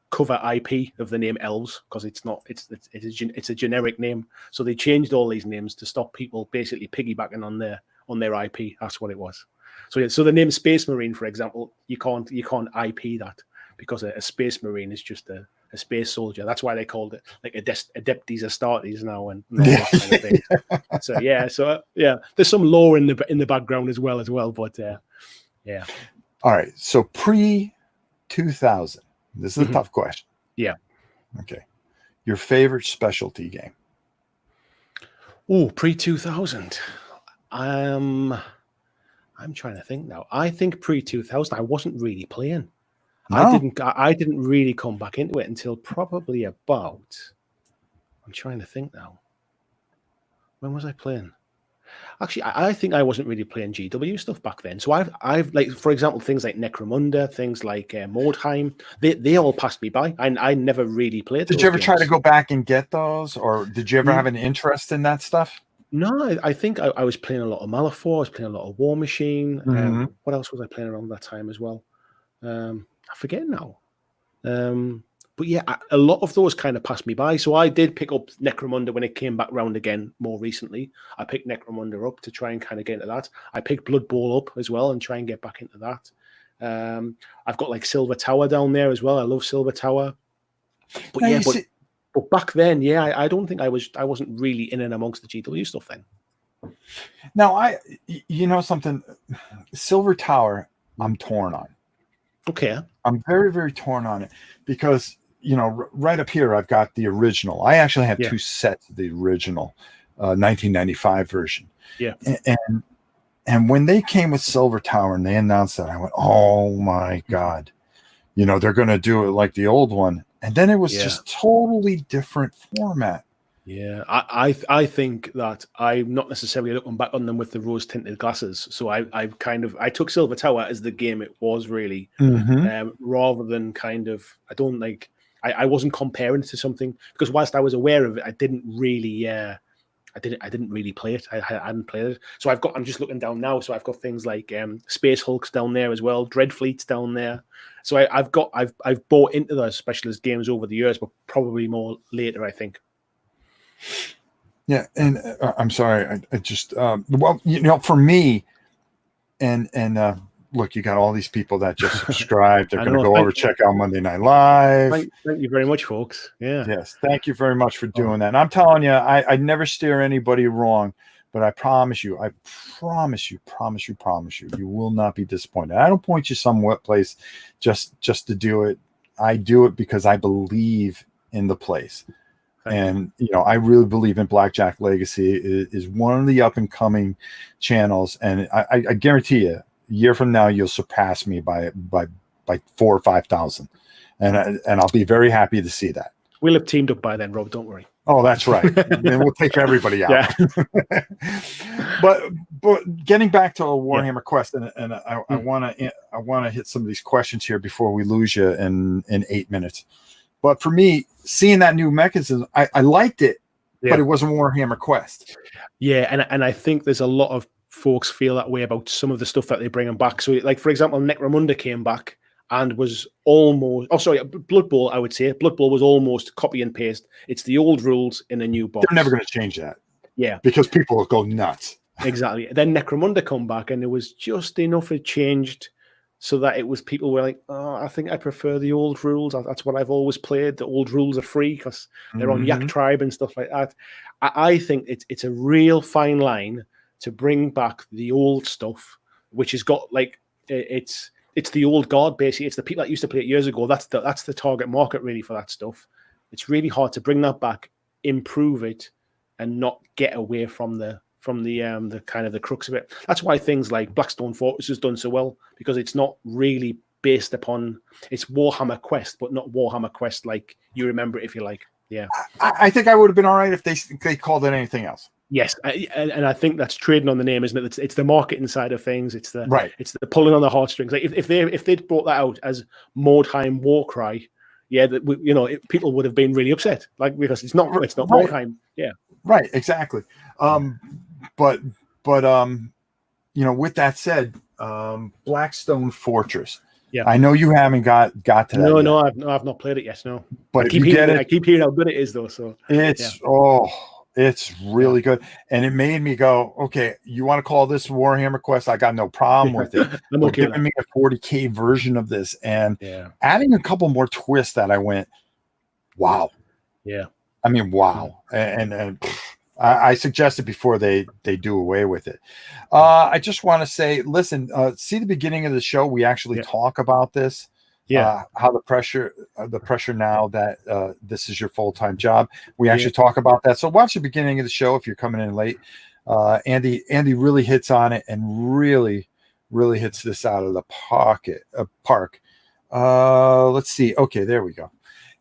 cover IP of the name elves because it's a generic name. So they changed all these names to stop people basically piggybacking on their IP. That's what it was. So the name Space Marine, for example, you can't IP that because a Space Marine is just a space soldier. That's why they called it like Adeptus Astartes now and all that kind of thing. So there's some lore in the background as well. But yeah. All right. So pre-2000, this is a tough question. Yeah. Okay. Your favorite specialty game? Oh, pre-2000. I'm trying to think now. I think pre-2000 I wasn't really playing. No. I didn't really come back into it until probably about, I'm trying to think now. When was I playing? Actually, I think I wasn't really playing GW stuff back then. So I've like, for example, things like Necromunda, things like Mordheim, they all passed me by. I never really played those. Did you ever try to go back and get those? Or did you ever have an interest in that stuff? No, I think I was playing a lot of Malifaux. I was playing a lot of War Machine. What else was I playing around that time as well? I forget now. But yeah, a lot of those kind of passed me by. So I did pick up Necromunda when it came back round again more recently. I picked Necromunda up to try and kind of get into that. I picked Blood Bowl up as well and try and get back into that. I've got like Silver Tower down there as well. I love Silver Tower. But yeah, but back then, yeah, I don't think I wasn't really in and amongst the GW stuff then. Now, you know something, Silver Tower, I'm torn on. Okay. I'm very, very torn on it because, you know, right up here, I've got the original. I actually have two sets of the original 1995 version. Yeah. And when they came with Silver Tower and they announced that, I went, oh my God, you know, they're going to do it like the old one. And then it was just totally different format. Yeah, I think that I'm not necessarily looking back on them with the rose tinted glasses. So I took Silver Tower as the game it was really, rather than kind of, I wasn't comparing it to something because whilst I was aware of it, I didn't really I didn't really play it. I hadn't played it, so I'm just looking down now. So I've got things like Space Hulks down there as well, Dreadfleet's down there. So I've bought into those specialist games over the years, but probably more later, I think. Yeah, and I'm sorry, I just well, for me, and look, you got all these people that just subscribed. They're going to go over, check out Monday Night Live. Thank you very much, folks. Yeah. Yes, thank you very much for doing that. And I'm telling you, I never steer anybody wrong, but I promise you, you will not be disappointed. I don't point you some place just to do it. I do it because I believe in the place. And, I really believe in BlackJack Legacy is one of the up and coming channels. And I guarantee you, a year from now, you'll surpass me by 4,000 or 5,000. And I'll be very happy to see that. We'll have teamed up by then, Rob. Don't worry. Oh, that's right. And we'll take everybody out. Yeah. but getting back to a Warhammer Quest, and I want to hit some of these questions here before we lose you in 8 minutes. But for me, seeing that new mechanism, I liked it, but it wasn't Warhammer Quest. Yeah, and I think there's a lot of folks feel that way about some of the stuff that they bring back. So, like, for example, Necromunda came back and was almost... Oh, sorry, Blood Bowl, I would say. Blood Bowl was almost copy and paste. It's the old rules in a new box. They're never going to change that. Yeah. Because people will go nuts. Exactly. Then Necromunda come back, and there was just enough it changed so that it was people were like, oh, I think I prefer the old rules. That's what I've always played. The old rules are free because they're on Yak Tribe and stuff like that. I think it's a real fine line to bring back the old stuff, which has got like it's the old guard basically. It's the people that used to play it years ago. That's the target market really for that stuff. It's really hard to bring that back, improve it, and not get away from the kind of the crux of it. That's why things like Blackstone Fortress has done so well, because it's not really based upon, it's Warhammer Quest, but not Warhammer Quest like you remember it, if you like. Yeah, I think I would have been all right if they called it anything else. Yes, and I think that's trading on the name, isn't it? It's the marketing side of things. It's the It's the pulling on the heartstrings. Like if they'd brought that out as Mordheim Warcry, people would have been really upset, like, because it's not Mordheim. Yeah, right, exactly. But with that said, Blackstone Fortress. Yeah, I know you haven't got to that. No, I've not played it yet. No, but I keep hearing how good it is, though. So it's really good, and it made me go, okay, you want to call this Warhammer Quest? I got no problem with it. But giving me a 40K version of this and adding a couple more twists that I went, wow. Yeah, I mean, wow, and I suggested before they do away with it. I just want to say, listen, see the beginning of the show. We actually talk about this. Yeah, how the pressure now that this is your full-time job. We actually talk about that. So watch the beginning of the show if you're coming in late. Andy really hits on it and really hits this out of the park. Let's see. Okay, there we go.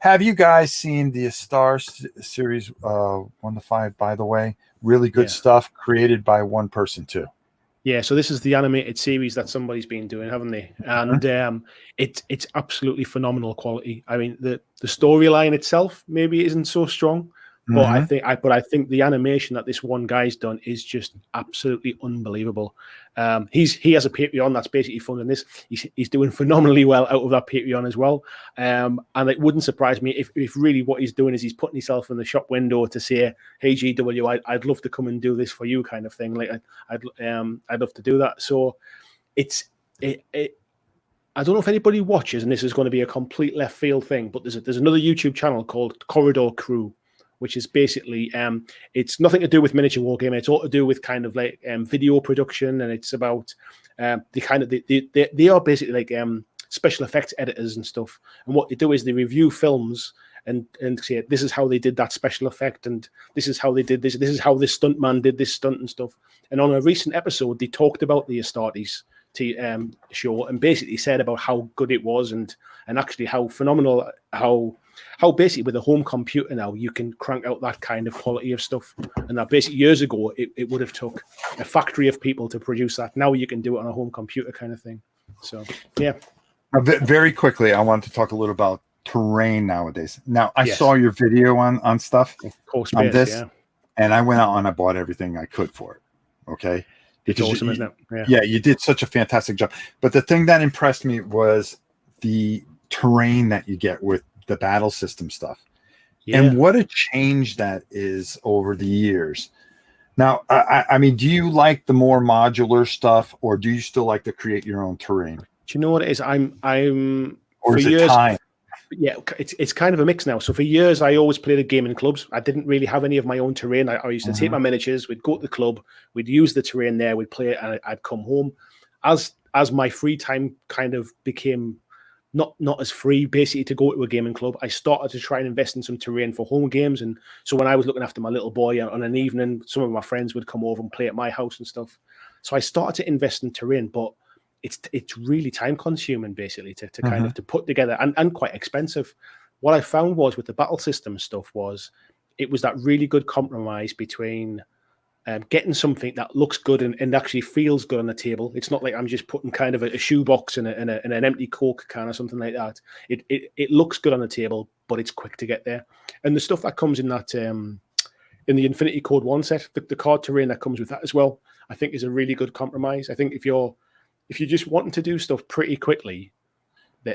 Have you guys seen the Star series 1 to 5? By the way, really good stuff created by one person too. Yeah, so this is the animated series that somebody's been doing, haven't they? And it's absolutely phenomenal quality. I mean, the storyline itself maybe isn't so strong, but I think the animation that this one guy's done is just absolutely unbelievable. He has a Patreon that's basically funding this. He's doing phenomenally well out of that Patreon as well. And it wouldn't surprise me if really what he's doing is he's putting himself in the shop window to say, "Hey GW, I'd love to come and do this for you," kind of thing. Like I'd love to do that. So I don't know if anybody watches, and this is going to be a complete left field thing, but there's another YouTube channel called Corridor Crew, which is basically it's nothing to do with miniature wargaming. It's all to do with kind of like video production, and it's about they are basically like special effects editors and stuff. And what they do is they review films and say, this is how they did that special effect, and this is how they did this. This is how this stuntman did this stunt and stuff. And on a recent episode, they talked about the Astartes show and basically said about how good it was and actually how phenomenal, how basically with a home computer now you can crank out that kind of quality of stuff, and that basically years ago it would have took a factory of people to produce that. Now you can do it on a home computer kind of thing. So yeah. Very quickly, I want to talk a little about terrain nowadays. Now I saw your video on stuff of course, on this, and I went out and I bought everything I could for it. Okay. It's awesome, isn't it? Yeah, you did such a fantastic job. But the thing that impressed me was the terrain that you get with the battle system stuff. Yeah. And what a change that is over the years. Now, I mean, do you like the more modular stuff, or do you still like to create your own terrain? Do you know what it is? I'm or is it time? Yeah, it's kind of a mix now. So for years, I always played at gaming clubs. I didn't really have any of my own terrain. I used to take my miniatures. We'd go to the club. We'd use the terrain there. We'd play it, and I'd come home. As my free time kind of became not as free, basically, to go to a gaming club, I started to try and invest in some terrain for home games. And so when I was looking after my little boy on an evening, some of my friends would come over and play at my house and stuff. So I started to invest in terrain, but it's really time consuming, basically, to kind of to put together, and quite expensive. What I found was with the battle system stuff was it was that really good compromise between getting something that looks good and actually feels good on the table. It's not like I'm just putting kind of a shoebox in an empty Coke can or something like that. It looks good on the table, but it's quick to get there. And the stuff that comes in that in the Infinity Code 1 set, the card terrain that comes with that as well, I think is a really good compromise. I think if you're just wanting to do stuff pretty quickly,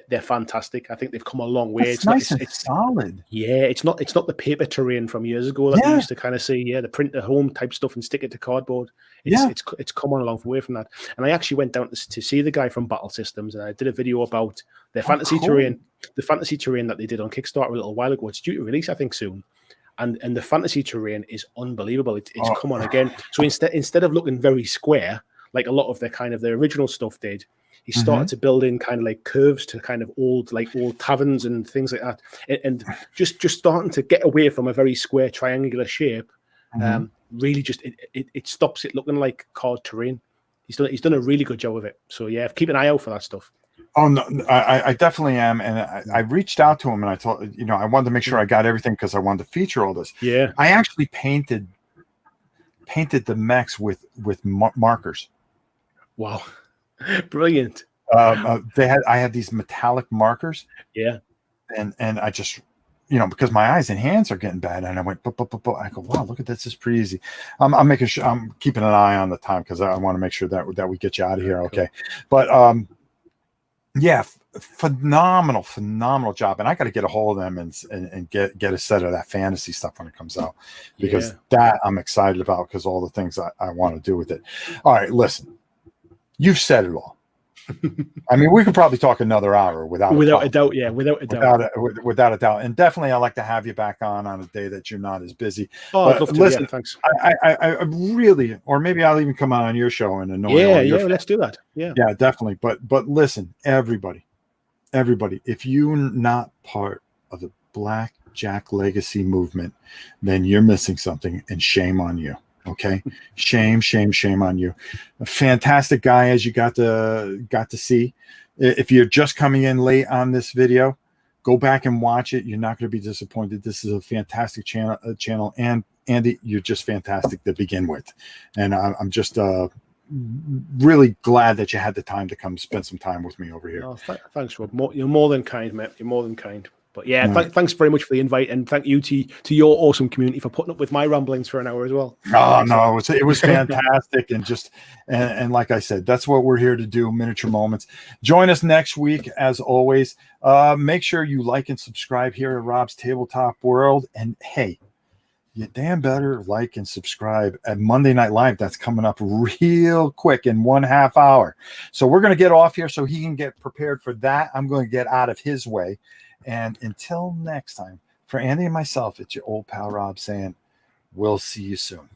they're fantastic. I think they've come a long way. It's nice and solid. Yeah, it's not the paper terrain from years ago that we used to kind of see. Yeah, the print at home type stuff and stick it to cardboard. It's come on a long way from that. And I actually went down to see the guy from Battle Systems, and I did a video about their fantasy terrain, the fantasy terrain that they did on Kickstarter a little while ago. It's due to release, I think, soon. And the fantasy terrain is unbelievable. It's come on again. So instead of looking very square, like a lot of their original stuff did, he started to build in kind of like curves to kind of old taverns and things like that, and just starting to get away from a very square triangular shape. Really, just it stops it looking like card terrain. He's done a really good job of it. So yeah, keep an eye out for that stuff. Oh no, I definitely am, and I reached out to him and I told I wanted to make sure I got everything because I wanted to feature all this. Yeah, I actually painted the mechs with markers. Wow. Brilliant. I had these metallic markers. Yeah. And I just, because my eyes and hands are getting bad. And I went, I go, wow, look at this. This is pretty easy. I'm making sure I'm keeping an eye on the time because I want to make sure that we get you out of here. Okay. But yeah, phenomenal job. And I got to get a hold of them and get a set of that fantasy stuff when it comes out, because that I'm excited about, because all the things I want to do with it. All right, listen. You've said it all. I mean, we could probably talk another hour without a doubt. Yeah, without a doubt. And definitely, I'd like to have you back on a day that you're not as busy. Oh, I'd love to. Listen, thanks. I really, or maybe I'll even come on your show and annoy. Yeah, let's do that. Yeah, definitely. But listen, everybody, if you're not part of the BlackJack legacy movement, then you're missing something, and shame on you. Okay, shame on you. A fantastic guy, as you got to see. If you're just coming in late on this video, go back and watch it. You're not going to be disappointed. This is a fantastic channel, and Andy, you're just fantastic to begin with. And I'm just really glad that you had the time to come spend some time with me over here. Oh, thanks, Rob. You're more than kind, mate. You're more than kind. But yeah, thanks very much for the invite, and thank you to your awesome community for putting up with my ramblings for an hour as well. Oh no, it was fantastic, and like I said, that's what we're here to do. Miniature Moments. Join us next week, as always. Make sure you like and subscribe here at Rob's Tabletop World, and hey, you damn better like and subscribe at Monday Night Live. That's coming up real quick in 1/2 hour. So we're going to get off here so he can get prepared for that. I'm going to get out of his way. And until next time, for Andy and myself, it's your old pal Rob saying, we'll see you soon.